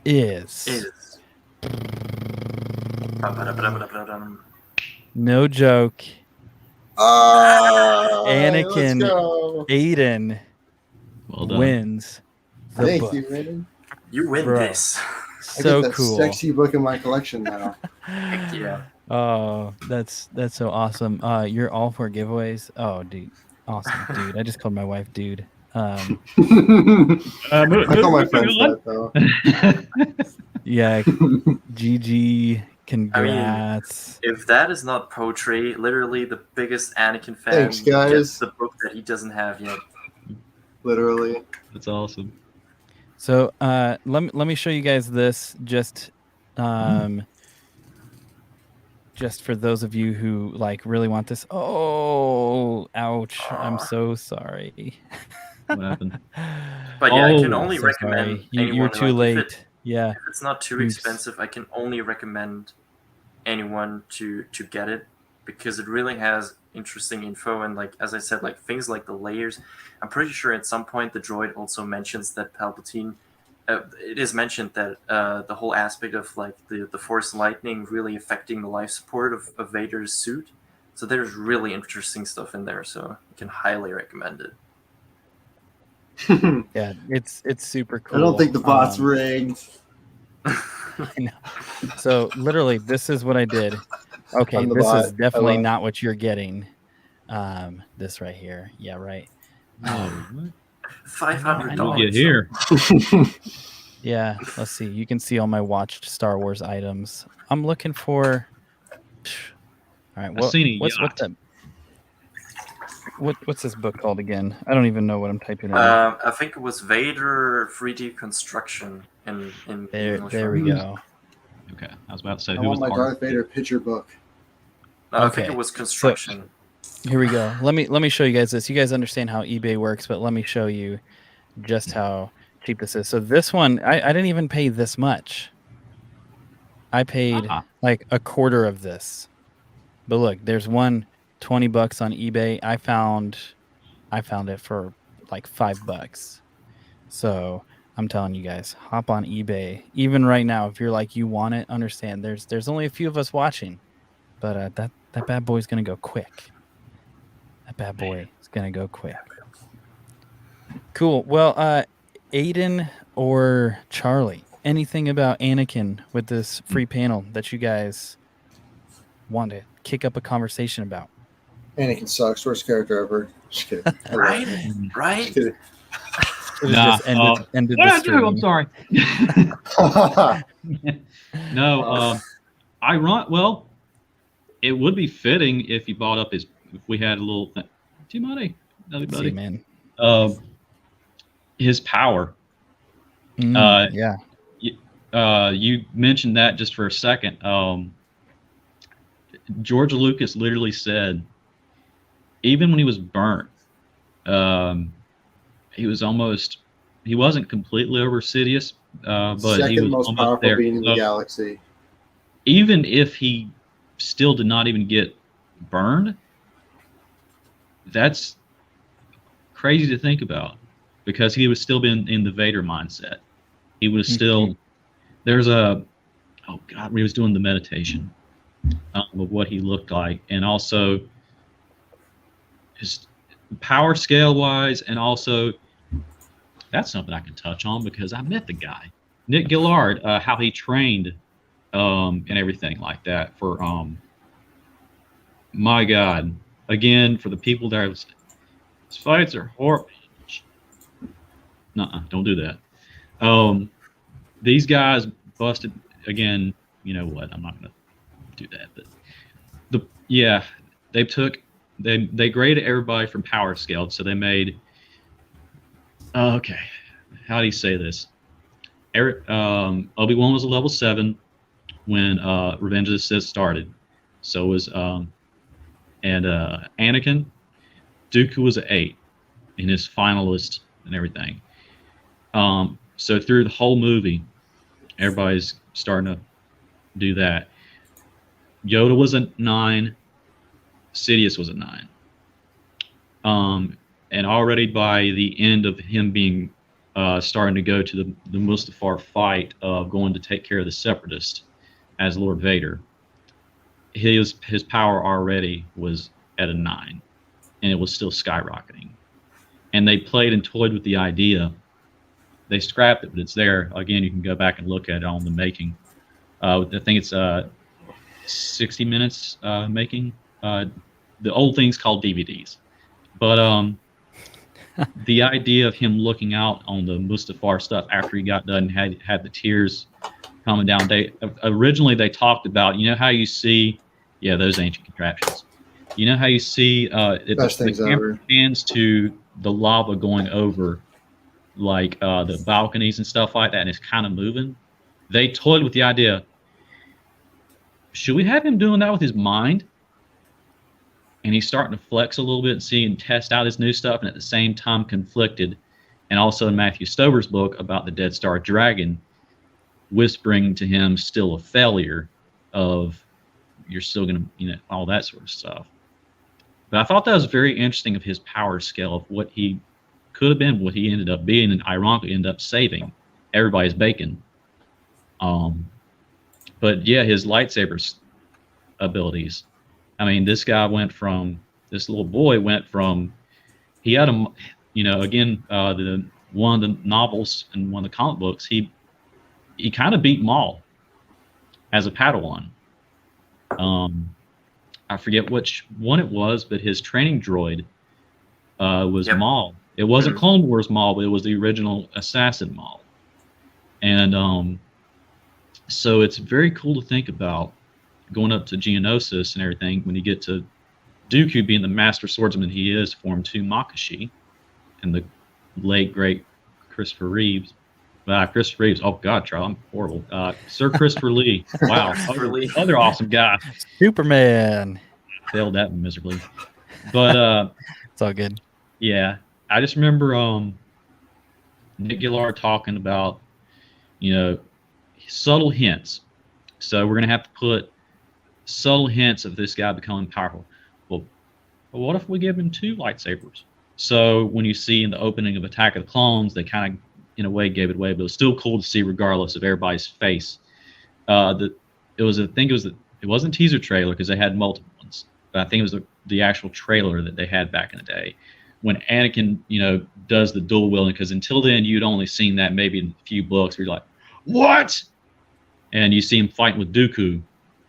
is. No joke. Anakin Aiden wins the Thank book. you, man. You win this. So I get that cool. sexy book in my collection now. Heck yeah. Oh, that's so awesome. You're all for giveaways. Oh, dude, awesome, dude. I just called my wife, dude. I call my friends that though. Yeah, GG. Congrats. I mean, if that is not poetry, literally the biggest Anakin fan Thanks, guys. gets the book that he doesn't have yet. Literally. That's awesome. So let me show you guys this just for those of you who like really want this. Oh, ouch. I'm so sorry. What happened? But yeah, I can only so recommend sorry. anyone, You're too like, late. Yeah. If it's not too expensive, I can only recommend anyone to get it, because it really has interesting info, and like, as I said, like things like the layers. I'm pretty sure at some point the droid also mentions that Palpatine, it is mentioned that the whole aspect of like the Force lightning really affecting the life support of Vader's suit. So there's really interesting stuff in there, so I can highly recommend it. Yeah, it's super cool. I don't think the bot's rigged. I know. So literally, this is what I did. Okay, this is definitely not what you're getting. This right here. Yeah, right. Oh, $500. Get here. Yeah, let's see. You can see all my watched Star Wars items. I'm looking for. All right, what the? what's this book called again? I don't even know what I'm typing in. I think it was Vader 3D Construction in There, English. there we go. Okay, I was about to say I who was want the my artist? Darth Vader picture book. No, I think Okay, it was Construction. Here we go. Let me show you guys this. You guys understand how eBay works, but let me show you just how cheap this is. So this one, I didn't even pay this much. I paid like a quarter of this. But look, there's one $20 on eBay. I found it for like $5. So I'm telling you guys, hop on eBay. Even right now, if you're like you want it, understand there's only a few of us watching, but that bad boy's gonna go quick. That bad boy is gonna go quick. Cool. Well, Aiden or Charlie, anything about Anakin with this free panel that you guys want to kick up a conversation about? Anakin sucks. Worst character ever. Just kidding. Right? Just Right? kidding. It Nah, just ended what the did I do? I'm stream. sorry. No, well, it would be fitting if you bought up his. If we had a little. Too money, See, everybody. man. His power. Yeah. You mentioned that just for a second. George Lucas literally said, even when he was burnt, he wasn't completely over Sidious, but he Second was most almost powerful there. being in the galaxy. Even if he still did not even get burned, that's crazy to think about, because he would still been in the Vader mindset. He was still there's a oh god, when he was doing the meditation of what he looked like, and also his power scale wise, and also that's something I can touch on because I met the guy, Nick Gillard, how he trained and everything like that for my god, again, for the people that his fights are horrible. Nuh-uh, don't do that. These guys busted again. You know what? I'm not gonna do that. But they graded everybody from power scale. So they made. Okay, how do you say this? Obi-Wan was a level 7 when Revenge of the Sith started. So was Anakin. Dooku was an 8 in his finalist and everything. So through the whole movie, everybody's starting to do that. Yoda was a 9. Sidious was a 9. And already by the end of him being starting to go to the Mustafar fight of going to take care of the Separatists as Lord Vader, his power already was at a 9, and it was still skyrocketing. And they played and toyed with the idea. They scrapped it, but it's there. Again, you can go back and look at it on the making. I think it's 60 minutes making. The old thing's called DVDs. But the idea of him looking out on the Mustafar stuff after he got done had the tears coming down. Originally they talked about, you know how you see, those ancient contraptions. You know how you see the camera pans to the lava going over, like the balconies and stuff like that, and it's kind of moving. They toyed with the idea, should we have him doing that with his mind? And he's starting to flex a little bit and see and test out his new stuff, and at the same time conflicted. And also in Matthew Stover's book about the Dead Star Dragon, whispering to him still a failure of, you're still going to, all that sort of stuff. But I thought that was very interesting of his power scale of what he could have been, what he ended up being, and ironically ended up saving everybody's bacon. But yeah, his lightsaber abilities. I mean, this little boy went from, he had again, one of the novels and one of the comic books, he kind of beat Maul as a Padawan. I forget which one it was, but his training droid was Maul. It wasn't Clone Wars Maul, but it was the original assassin Maul. And so it's very cool to think about going up to Geonosis and everything when you get to Dooku, being the master swordsman he is, formed two Makashi, and the late great Christopher Reeves. Christopher Reeves. Oh God, Charles, I'm horrible. Sir Christopher Lee. Wow, Christopher Lee. other awesome guy. Superman. Failed that miserably, but It's all good. yeah, I just remember Nick Gillard talking about, subtle hints. So we're gonna have to put subtle hints of this guy becoming powerful. Well, what if we give him two lightsabers? So when you see in the opening of Attack of the Clones, they kind of, in a way, gave it away, but it was still cool to see, regardless of everybody's face. It wasn't a teaser trailer because they had multiple ones, but I think it was the actual trailer that they had back in the day when Anakin, does the dual wielding. Because until then, you'd only seen that maybe in a few books where you're like, what? And you see him fighting with Dooku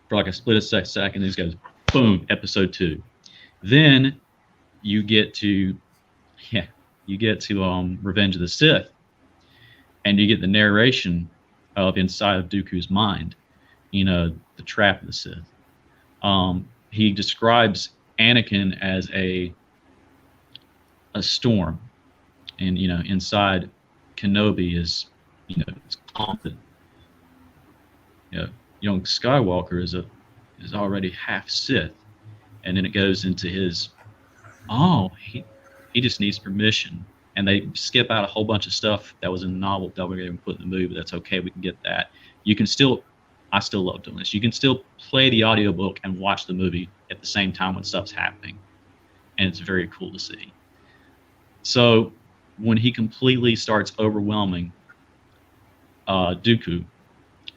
for like a split second, and he goes, boom, episode 2. Then you get to Revenge of the Sith, and you get the narration of inside of Dooku's mind, the trap of the Sith. He describes Anakin as a storm, and inside Kenobi is it's confident. Young Skywalker is already half Sith, and then it goes into his he just needs permission, and they skip out a whole bunch of stuff that was in the novel that we're going to put in the movie. But that's okay, we can get that. I still love doing this. You can still play the audiobook and watch the movie at the same time when stuff's happening, and it's very cool to see. So when he completely starts overwhelming Dooku,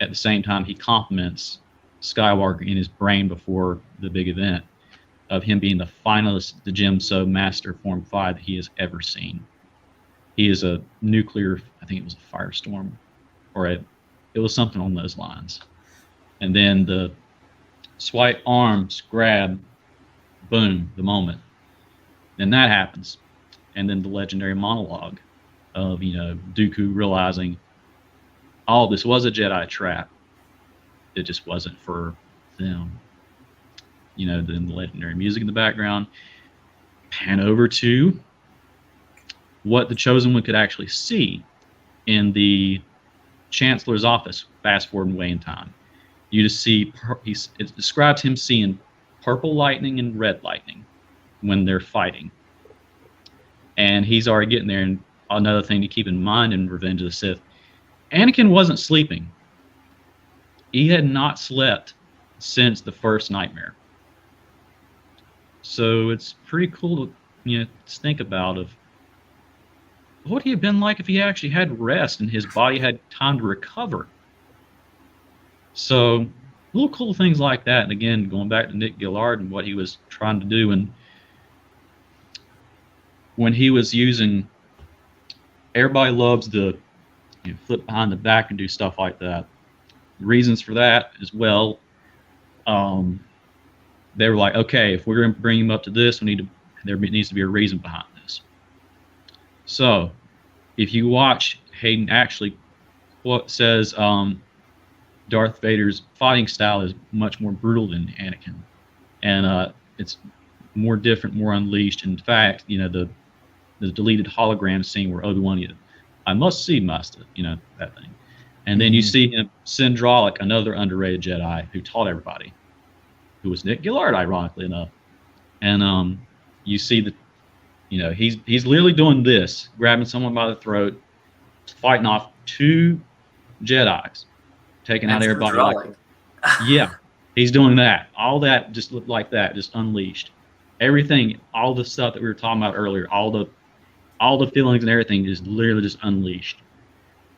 at the same time he compliments Skywalker in his brain before the big event of him being the finalist, the Gemso Master Form 5 that he has ever seen. He is a nuclear, I think it was a firestorm, or it was something on those lines. And then the swipe arms grab, boom, the moment. Then that happens. And then the legendary monologue of, Dooku realizing, this was a Jedi trap. It just wasn't for them. Then the legendary music in the background. Pan over to what the Chosen One could actually see in the Chancellor's office, fast forward way in time. You just see, it describes him seeing purple lightning and red lightning when they're fighting. And he's already getting there. And another thing to keep in mind in Revenge of the Sith, Anakin wasn't sleeping. He had not slept since the first nightmare. So it's pretty cool to think about of what would he have been like if he actually had rest and his body had time to recover. So little cool things like that. And again, going back to Nick Gillard and what he was trying to do, and when he was using, everybody loves to flip behind the back and do stuff like that. Reasons for that as well. They were like, okay, if we're going to bring him up to this, there needs to be a reason behind this. So, if you watch, Hayden actually says Darth Vader's fighting style is much more brutal than Anakin, and it's more different, more unleashed. In fact, the deleted hologram scene where Obi-Wan, I must see Master, that thing. And then you see him, Syndralic, another underrated Jedi who taught everybody, who was Nick Gillard, ironically enough. And you see that, he's literally doing this, grabbing someone by the throat, fighting off 2 Jedis, taking out everybody. Yeah, he's doing that. All that just looked like that, just unleashed. Everything, all the stuff that we were talking about earlier, all the feelings and everything is literally just unleashed.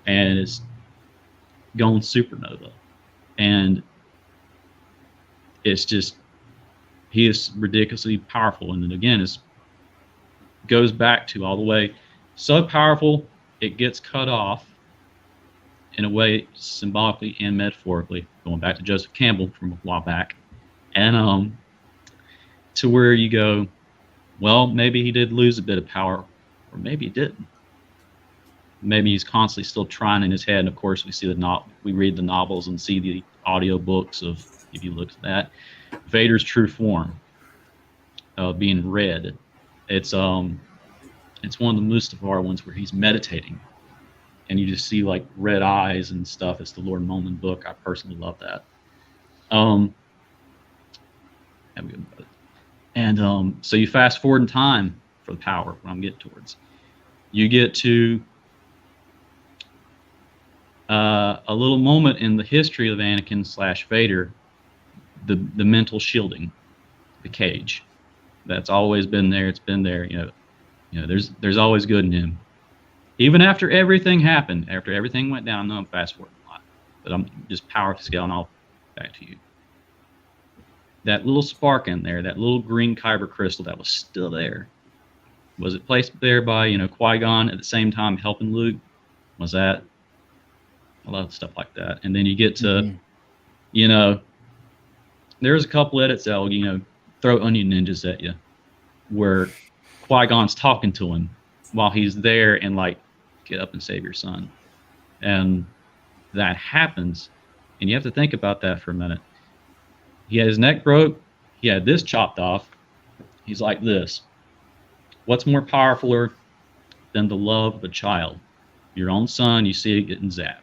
And it's going supernova. And it's just, he is ridiculously powerful. And then again, it goes back to all the way, so powerful, it gets cut off in a way, symbolically and metaphorically, going back to Joseph Campbell from a while back. And to where you go, well, maybe he did lose a bit of power, or maybe he didn't. Maybe he's constantly still trying in his head. And of course, we read the novels and see the audio books of, if you look at that, Vader's true form. being read. It's one of the Mustafar ones where he's meditating, and you just see like red eyes and stuff. It's the Lord Moman book. I personally love that. So you fast forward in time for the power. What I'm getting towards, you get to a little moment in the history of Anakin / Vader, the mental shielding, the cage. That's always been there. It's been there. You know, there's always good in him. Even after everything happened, after everything went down, I know I'm fast forwarding a lot, but I'm just power scaling all back to you. That little spark in there, that little green kyber crystal that was still there, was it placed there by Qui-Gon at the same time helping Luke? Was that? I love stuff like that. And then you get to, there's a couple edits that will throw onion ninjas at you, where Qui-Gon's talking to him while he's there and like, get up and save your son. And that happens, and you have to think about that for a minute. He had his neck broke, he had this chopped off, he's like this. What's more powerful than the love of a child? Your own son, you see it getting zapped.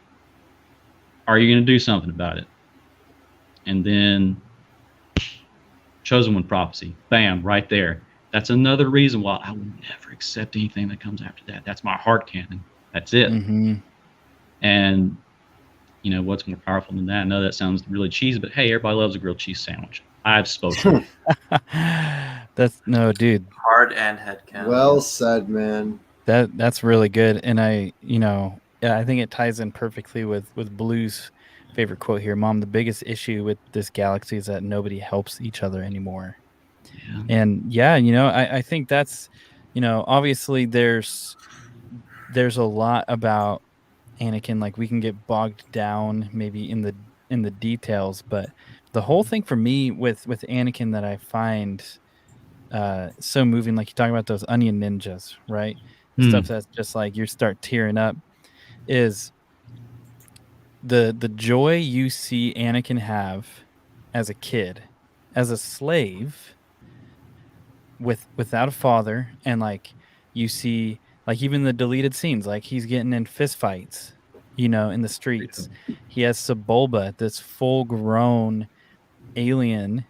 Are you going to do something about it? And then Chosen One prophecy, bam, right there. That's another reason why I will never accept anything that comes after that. That's my heart canon. That's it. Mm-hmm. And what's more powerful than that? I know that sounds really cheesy, but hey, everybody loves a grilled cheese sandwich. I've spoken. That's no, dude. Heart and head canon. Well said, man. That's really good, and I think it ties in perfectly with Blue's favorite quote here. Mom, the biggest issue with this galaxy is that nobody helps each other anymore. Yeah. And I think that's, obviously there's a lot about Anakin, like we can get bogged down maybe in the details, but the whole thing for me with Anakin that I find so moving, like you talk about those onion ninjas, right? Stuff that's just like you start tearing up, is the joy you see Anakin have as a kid, as a slave, without a father, and like you see like even the deleted scenes, like he's getting in fist fights, in the streets. He has Sebulba, this full grown alien,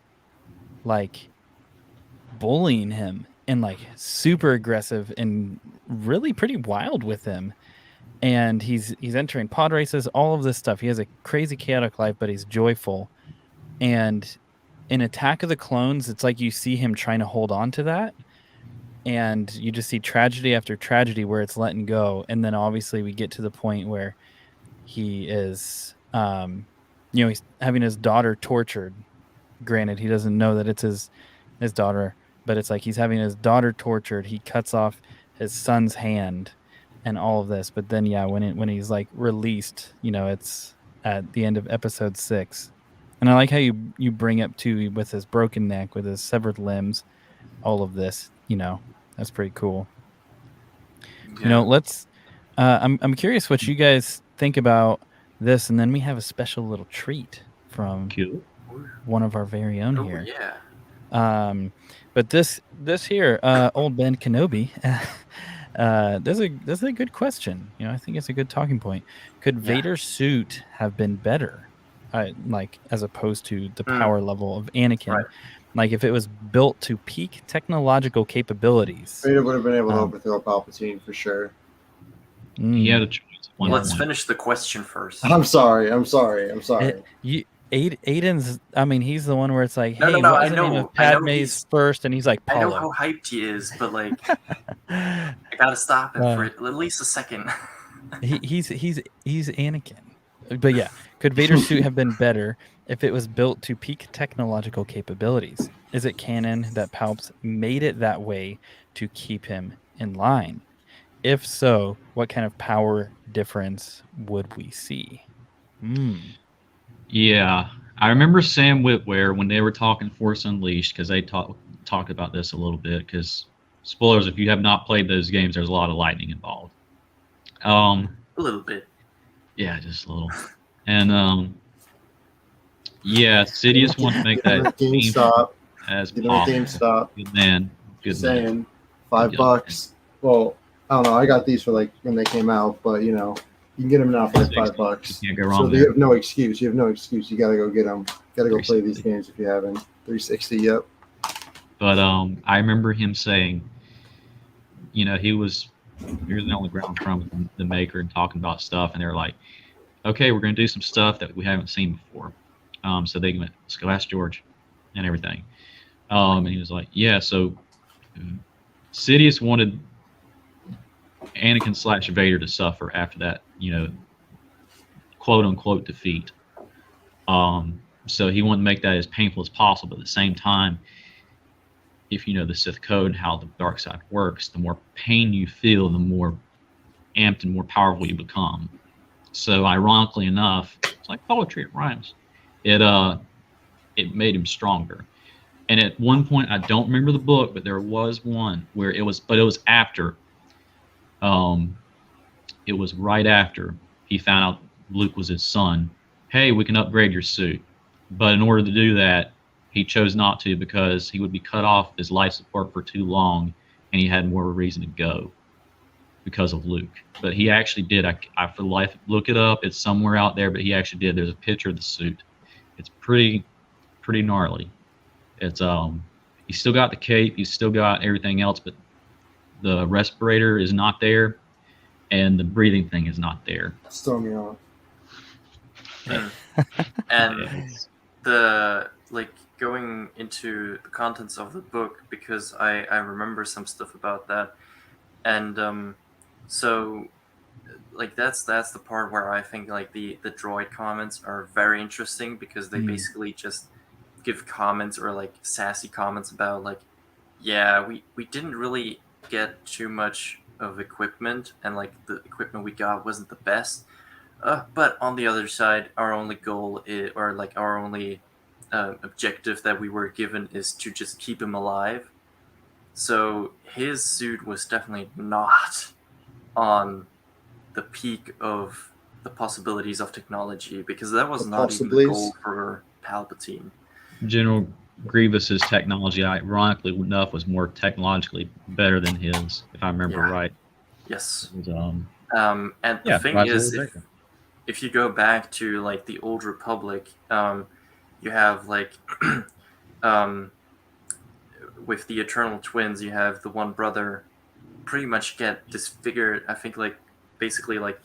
like bullying him and like super aggressive and really pretty wild with him. And he's entering pod races, all of this stuff. He has a crazy chaotic life, but he's joyful. And in Attack of the Clones, it's like you see him trying to hold on to that, and you just see tragedy after tragedy where it's letting go. And then obviously we get to the point where he is he's having his daughter tortured. Granted, he doesn't know that it's his daughter, but it's like he's having his daughter tortured. He cuts off his son's hand and all of this. But then when he's like released, it's at the end of episode 6. And I like how you bring up too, with his broken neck, with his severed limbs, all of this, that's pretty cool. Yeah. Let's I'm curious what you guys think about this, and then we have a special little treat from one of our very own here. Yeah. But this here, old Ben Kenobi, this is a good question. I think it's a good talking point. Could Vader's suit have been better, like as opposed to the power level of Anakin? Right. Like if it was built to peak technological capabilities, Vader would have beden able to overthrow Palpatine for sure. He had a choice. Let's finish the question first. I'm sorry. Aiden's, I mean, he's the one where it's like, No, hey, no, what's the name of Padme's first? And he's like, Paulo. I know how hyped he is, but like, I gotta stop him for at least a second. he's Anakin. But yeah, could Vader's suit have been better if it was built to peak technological capabilities? Is it canon that Palps made it that way to keep him in line? If so, what kind of power difference would we see? Yeah, I remember Sam Witwer when they were talking Force Unleashed, because they talked about this a little bit, because spoilers, if you have not played those games, there's a lot of lightning involved. A little bit. Yeah, just a little. And Sidious wanted to make that GameStop. as You know, at possible. GameStop. Good man. Good Just man. saying, $5. Well, I don't know. I got these for like when they came out, but you know, you can get them now for like $5. You can't go So wrong you there. have no excuse. You have no excuse. You gotta go get them. Gotta go play these 360. games if you haven't. 360. Yep. But I remember him saying, you know, he was on the ground from the maker and talking about stuff, and they're like, okay, we're going to do some stuff that we haven't seen before. So they went, let's go ask George and everything. And he was like, yeah, so Sidious wanted Anakin / Vader to suffer after that, you know, quote unquote defeat. So he wanted to make that as painful as possible. But at the same time, if you know the Sith code and how the dark side works, the more pain you feel, the more amped and more powerful you become. So ironically enough, it's like poetry, it rhymes. It made him stronger. And at one point, I don't remember the book, but there was one where it was after. It was right after he found out Luke was his son. Hey, we can upgrade your suit. But in order to do that, he chose not to because he would be cut off his life support for too long, and he had more reason to go because of Luke. But he actually did. I for life look it up. It's somewhere out there, but he actually did. There's a picture of the suit. It's pretty gnarly. It's he's still got the cape, he's still got everything else, but the respirator is not there, and the breathing thing is not there. It's throwing me off. And the like going into the contents of the book, because I remember some stuff about that, and so like that's the part where I think like the droid comments are very interesting, because they basically just give comments or like sassy comments about like, yeah, we didn't really get too much of equipment, and like the equipment we got wasn't the best, but on the other side, our only goal is, or like our only objective that we were given is to just keep him alive. So his suit was definitely not on the peak of the possibilities of technology, because that was not even the goal for Palpatine. General Grievous's technology, ironically enough, was more technologically better than his, if I remember right. Yes. And the thing is, if you go back to like the Old Republic, you have like with the Eternal Twins, you have the one brother pretty much get disfigured. I think like basically like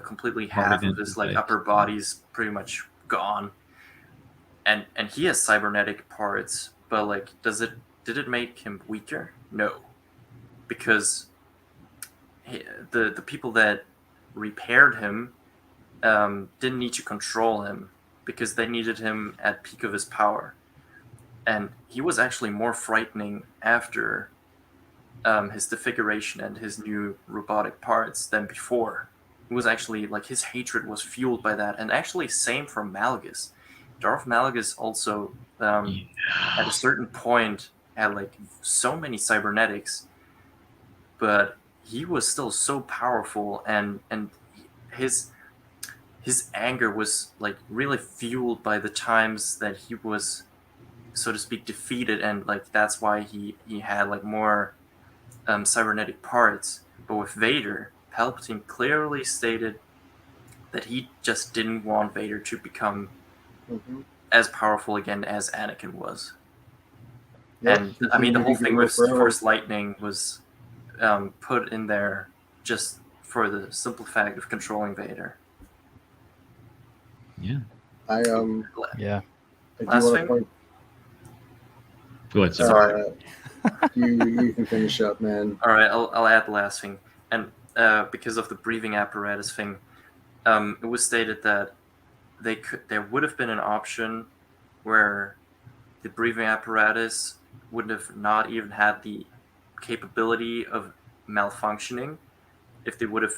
completely half of his like upper body's pretty much gone, and he has cybernetic parts, but like did it make him weaker? No, because the people that repaired him didn't need to control him, because they needed him at peak of his power, and he was actually more frightening after his disfiguration and his new robotic parts than before. It was actually like his hatred was fueled by that, and actually same for Malgus. Darth Malgus also at a certain point had like so many cybernetics, but he was still so powerful, and his anger was like really fueled by the times that he was, so to speak, defeated, and like that's why he had like more cybernetic parts. But with Vader, Palpatine clearly stated that he just didn't want Vader to become as powerful again as Anakin was. Yep, and I mean, the whole thing with Force Lightning was put in there just for the simple fact of controlling Vader. Yeah. Yeah. Last thing? Go ahead, sir. Sorry. You can finish up, man. All right, I'll add the last thing. And because of the breathing apparatus thing, it was stated that there would have been an option where the breathing apparatus would have not even had the capability of malfunctioning if they would have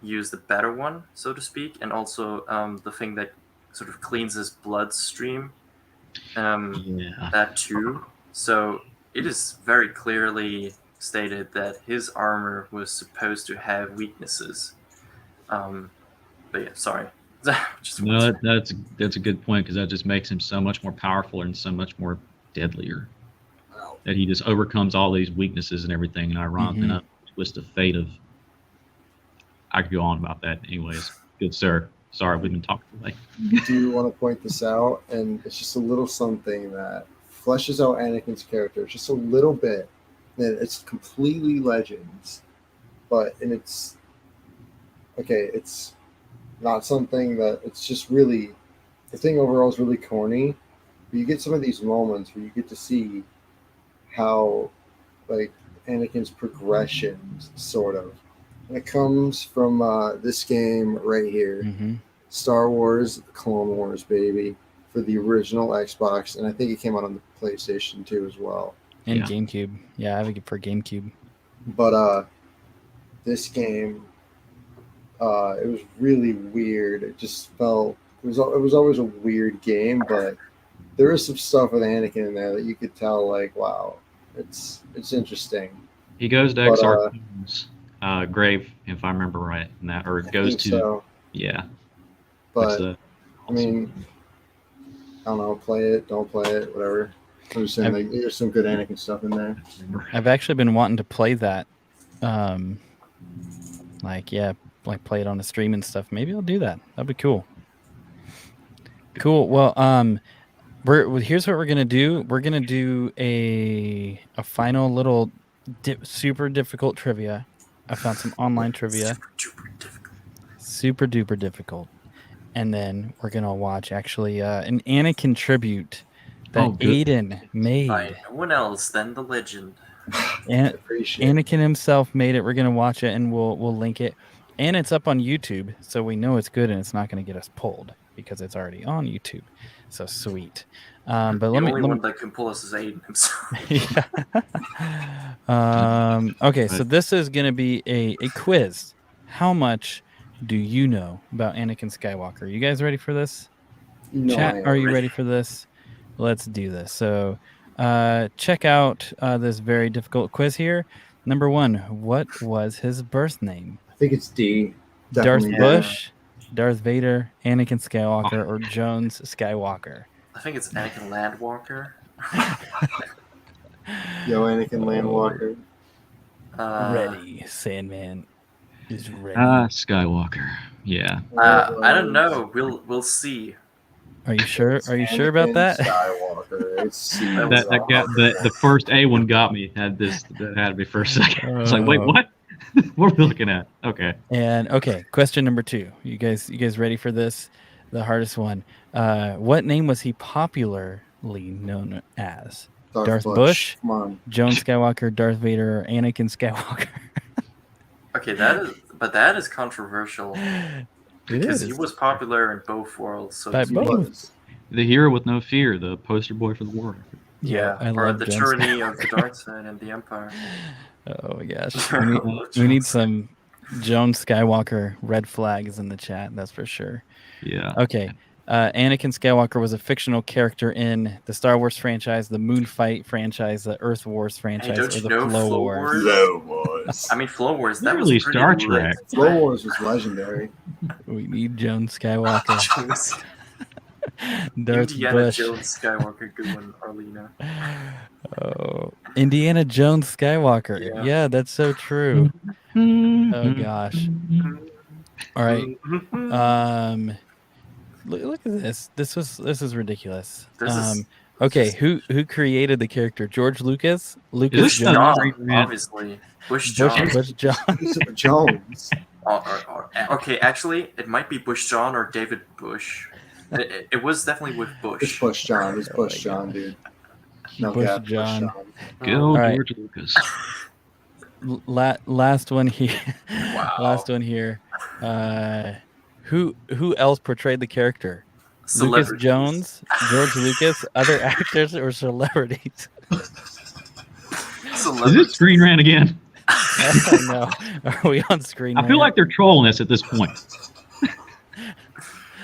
used the better one, so to speak, and also the thing that sort of cleans his bloodstream, that too. So it is very clearly stated that his armor was supposed to have weaknesses. But yeah, sorry. No, that's a good point, because that just makes him so much more powerful and so much more deadlier. that he just overcomes all these weaknesses and everything, and ironically enough, was the fate of. I could go on about that, anyways. Good sir. Sorry, we've been talking today. Do want to point this out, and it's just a little something that fleshes out Anakin's character just a little bit. And it's completely Legends, it's not something that it's just really. The thing overall is really corny, but you get some of these moments where you get to see how, like, Anakin's progressions, sort of. And it comes from this game right here. Star Wars Clone Wars, baby, for the original Xbox, and I think it came out on the PlayStation 2 as well. And GameCube. Yeah, I have it for GameCube. But this game, it was really weird. It just felt it was always a weird game, but there is some stuff with Anakin in there that you could tell, like, wow, it's interesting. He goes to Exar Kun's grave, if I remember right, and that, or it goes to so. Yeah. But I mean, I don't know. Play it, don't play it, whatever. I'm just saying, like, there's some good Anakin stuff in there. I've actually been wanting to play that, like play it on the stream and stuff. Maybe I'll do that. That'd be cool. Cool. Well, here's what we're gonna do. We're gonna do a final little super difficult trivia. I found some online trivia. Super duper difficult. And then we're gonna watch actually an Anakin tribute that Aiden made. By no one else than the legend. And Anakin himself made it. We're gonna watch it, and we'll link it. And it's up on YouTube, so we know it's good, and it's not gonna get us pulled because it's already on YouTube. So sweet. But the only one that can pull us is Aiden himself. Okay, so this is gonna be a quiz. How much do you know about Anakin Skywalker? You guys ready for this? No, Chat, are you ready for this? Let's do this. So check out this very difficult quiz here. Number 1, what was his birth name? I think it's D. Darth Bush, Darth Vader, Anakin Skywalker, or Jones Skywalker? I think it's Anakin Landwalker. Yo, Anakin Landwalker. Ready, Sandman is ready. Skywalker. Yeah. I don't know. We'll see. Are you sure? Are you sure about that? Skywalker. It's C. That got the first A one got me. That had to be first second. It's like, wait, what? What are we looking at? Okay. And question number 2. You guys ready for this? The hardest one. What name was he popularly known as? Darth Bush, Joan Skywalker, Darth Vader, or Anakin Skywalker? Okay, that is controversial. Because he was popular in both worlds. So both. The hero with no fear, the poster boy for the war. Yeah, I or love the Joan tyranny of the dark side and the Empire. Oh my gosh, we need some Joan Skywalker red flags in the chat. That's for sure. Yeah. Okay. Anakin Skywalker was a fictional character in the Star Wars franchise, the Moonfight franchise, the Earth Wars franchise, or the Flow Wars. Flow Wars. I mean, Flow Wars. That really was pretty Star Trek. Flow Wars was legendary. We need Joan Skywalker. Darth Indiana Bush. Jones Skywalker, good one, Arlena. Oh, Indiana Jones Skywalker. Yeah, that's so true. Oh gosh. All right. Look at this. This is ridiculous. Okay, who created the character? George Lucas? Bush Jones? John, obviously. Bush John. Bush John. Jones. Okay, actually, it might be Bush John or David Bush. It was definitely with Bush. It's Bush John. It's Bush John, dude. No Bush cap, John. Go George Lucas. Last one here. Wow. Last one here. Who else portrayed the character? Lucas Jones, George Lucas, other actors, or celebrities? Is it Screen Rant again? I know. Are we on Screen Rant? I feel like they're trolling us at this point.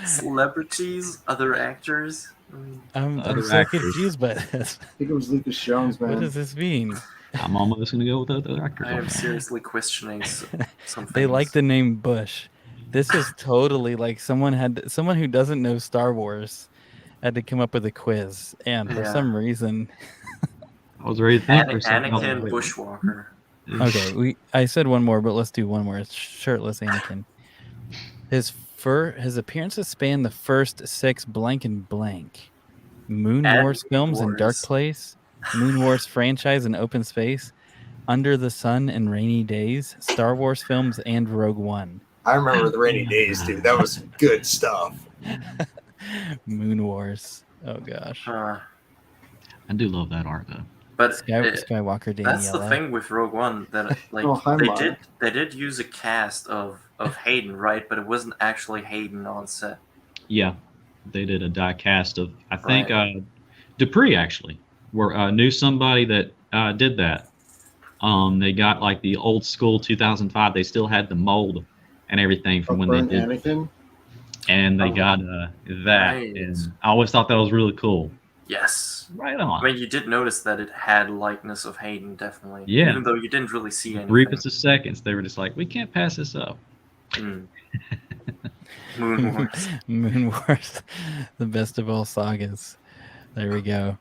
Celebrities, other actors. I'm so confused by this. I think it was Lucas Jones, man. What does this mean? I'm almost going to go with other actors. I am seriously questioning something. They like the name Bush. This is totally like someone who doesn't know Star Wars had to come up with a quiz, and for some reason, I was ready to think for a second. Anakin Bushwalker. Okay, I said one more, but let's do one more. It's shirtless Anakin. His appearances span the first 6 blank and blank. Moon And Wars films and Dark Wars. Place, Moon Wars franchise and Open Space, Under the Sun and Rainy Days, Star Wars films, and Rogue One. I remember the rainy days, dude. That was some good stuff. Moon Wars. Oh gosh. Uh, I do love that art though. but Skywalker Daniela. that's the thing with Rogue One, that like Oh, hi, Mark. they did use a cast of Hayden, right? But it wasn't actually Hayden on set. Yeah, they did a die cast of, I think, Dupree actually knew somebody that did that. They got like the old school 2005. They still had the mold and everything from when they did Anakin. And they got that, Right. and I always thought that was really cool. Yes. Right on. I mean, you did notice that it had likeness of Hayden, definitely. Yeah. Even though you didn't really see anything. Briefest of seconds, they were just like, we can't pass this up. Mm. Moon Wars. Moon Wars, the best of all sagas. There we go.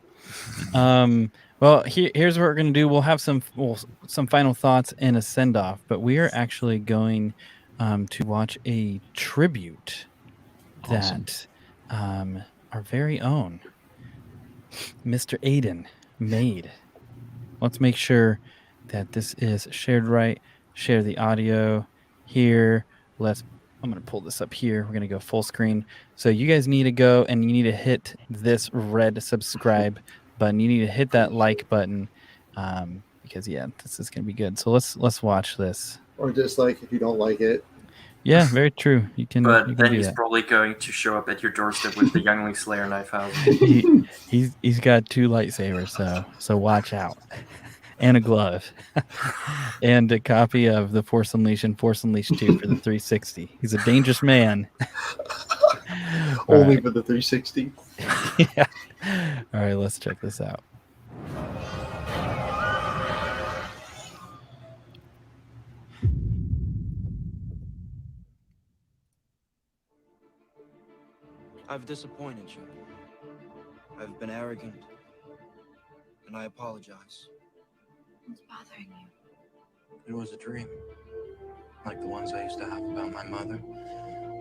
Well, here's what we're gonna do. We'll have some final thoughts and a send off, but we are actually going to watch a tribute that our very own Mr. Aiden made. Let's make sure that this is shared right. Share the audio here. I'm going to pull this up here. We're going to go full screen. So you guys need to go and you need to hit this red subscribe button. You need to hit that like button because this is going to be good. So let's watch this. Or dislike if you don't like it. Yeah, very true. You can. But then he's probably going to show up at your doorstep with the Youngling Slayer knife out. He's got 2 lightsabers, so watch out. And a glove. And a copy of The Force Unleashed and Force Unleashed 2 for the 360. He's a dangerous man. Only for the 360. Yeah. All right, let's check this out. I've disappointed you. I've been arrogant, and I apologize. What's bothering you? It was a dream, like the ones I used to have about my mother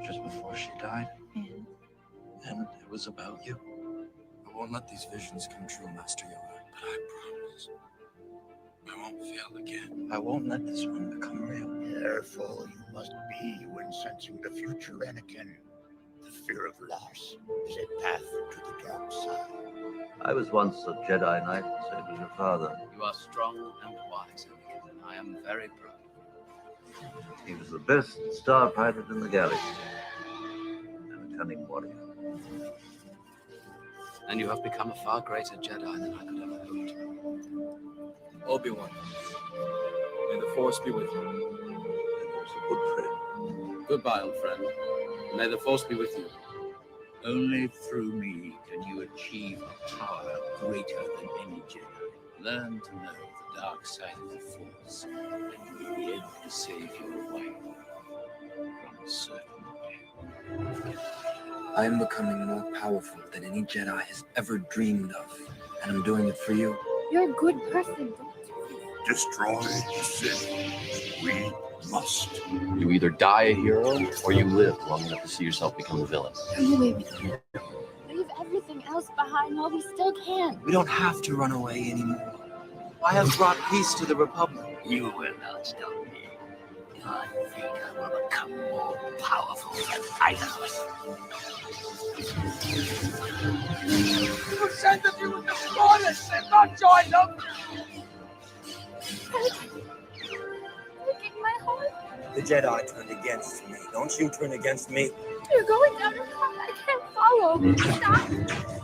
just before she died. And it was about you. I won't let these visions come true, Master Yoda. But I promise, I won't fail again. I won't let this one become real. Careful you must be when sensing the future, Anakin. The fear of loss is a path to the dark side. I was once a Jedi Knight, same as your father. You are strong and wise, Anakin, and I am very proud. He was the best star pilot in the galaxy, and a cunning warrior. And you have become a far greater Jedi than I could ever hope. Obi-Wan, may the Force be with you. And he was a good friend. Goodbye, old friend. May the Force be with you. Only through me can you achieve a power greater than any Jedi. Learn to know the dark side of the Force, and you will be able to save your wife from certain death. I am becoming more powerful than any Jedi has ever dreamed of, and I'm doing it for you. You're a good person, don't you? Destroy the Sith. We must. You either die a hero, or you live long enough to see yourself become a villain. Run away with me. Leave everything else behind while we still can. We don't have to run away anymore. I have brought peace to the Republic. You will not stop me. I think I will become more powerful than either of us. You said that you would destroy us and not join them! Breaking my heart. The Jedi turned against me. Don't you turn against me. You're going down a path I can't follow. Stop.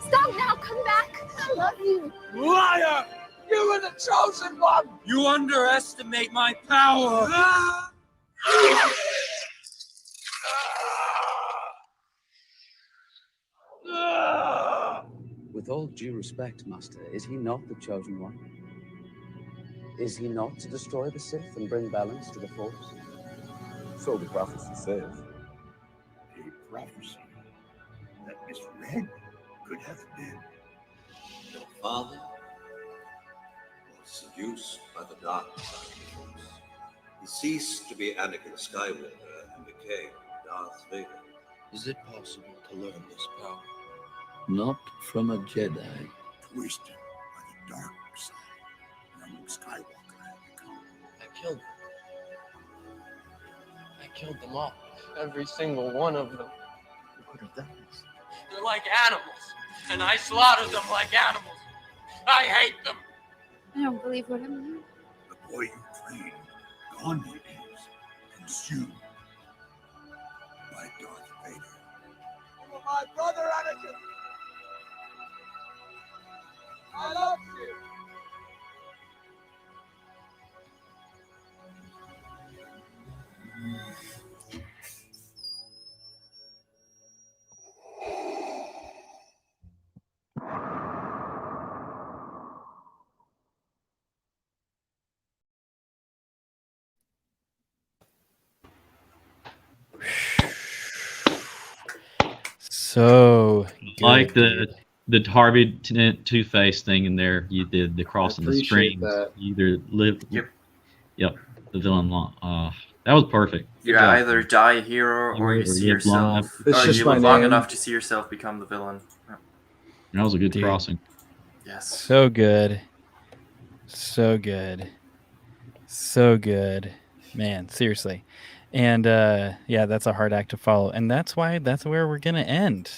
Stop now. Come back. I love you. Liar! You were the chosen one! You underestimate my power. With all due respect, Master, is he not the chosen one? Is he not to destroy the Sith and bring balance to the Force? So the prophecy says. A prophecy that misread could have been. Your father seduced by the dark side of the Force. He ceased to be Anakin Skywalker and became Darth Vader. Is it possible to learn this power? Not from a Jedi. Twisted by the dark side, young Skywalker had become. I killed them. I killed them all. Every single one of them. Who could have done this? They're like animals, and I slaughtered them like animals. I hate them. I don't believe what I'm hearing. The boy you trained, gone he is, consumed by Darth Vader. You were my brother, Anakin. I love you. So good, like dude. the Harvey Two-Face thing in there. You did the crossing the appreciate streams. that. You either live. Yep. The villain. That was perfect. Good You job. either die a hero or you see live long yourself, enough- It's or just you my live long name. enough to see yourself become the villain. Yeah. That was a good Dude. crossing. Yes. So good. So good. So good. Man, seriously. And yeah, that's a hard act to follow. And that's where we're gonna end.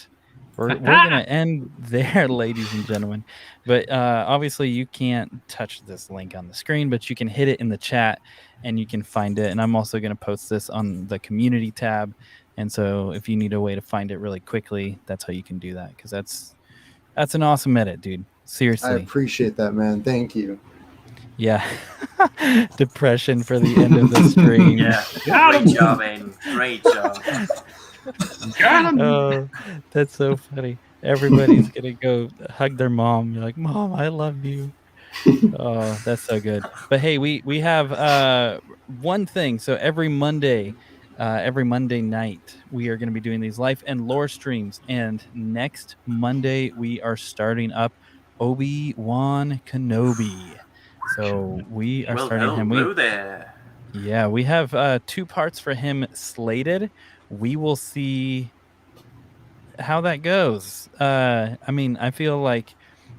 We're gonna end there, ladies and gentlemen. But obviously you can't touch this link on the screen, but you can hit it in the chat and you can find it. And I'm also gonna post this on the community tab. And so if you need a way to find it really quickly, that's how you can do that. Because that's an awesome edit, dude. Seriously. I appreciate that, man. Thank you. Yeah. Depression for the end of the stream. Yeah. Great job, Aiden. Great job. Got him. Oh, that's so funny. Everybody's gonna go hug their mom. You're like, Mom, I love you. Oh, that's so good. But hey, we have one thing. So every Monday night, we are going to be doing these life and lore streams. And next Monday, we are starting up Obi-Wan Kenobi. So we are starting him. Hello there. Yeah, we have 2 parts for him slated. We will see how that goes. I mean, I feel like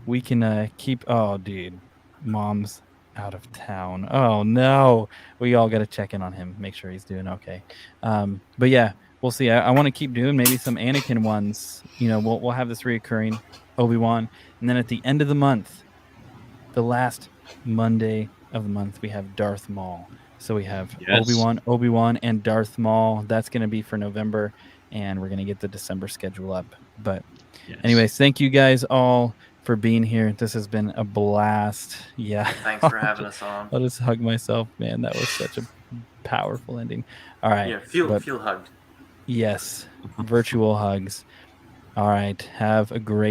we can keep. Oh, dude, Mom's out of town. Oh no, we all got to check in on him, make sure he's doing okay. But yeah, we'll see. I want to keep doing maybe some Anakin ones. You know, we'll have this reoccurring Obi-Wan, and then at the end of the month, the last Monday of the month, we have Darth Maul. So we have Obi-Wan, and Darth Maul. That's going to be for November, and we're going to get the December schedule up. But anyways, thank you guys all for being here. This has been a blast. Yeah. Thanks for having us on. I'll just hug myself, man. That was such a powerful ending. All right. Yeah, feel hugged. Yes. Virtual hugs. All right. Have a great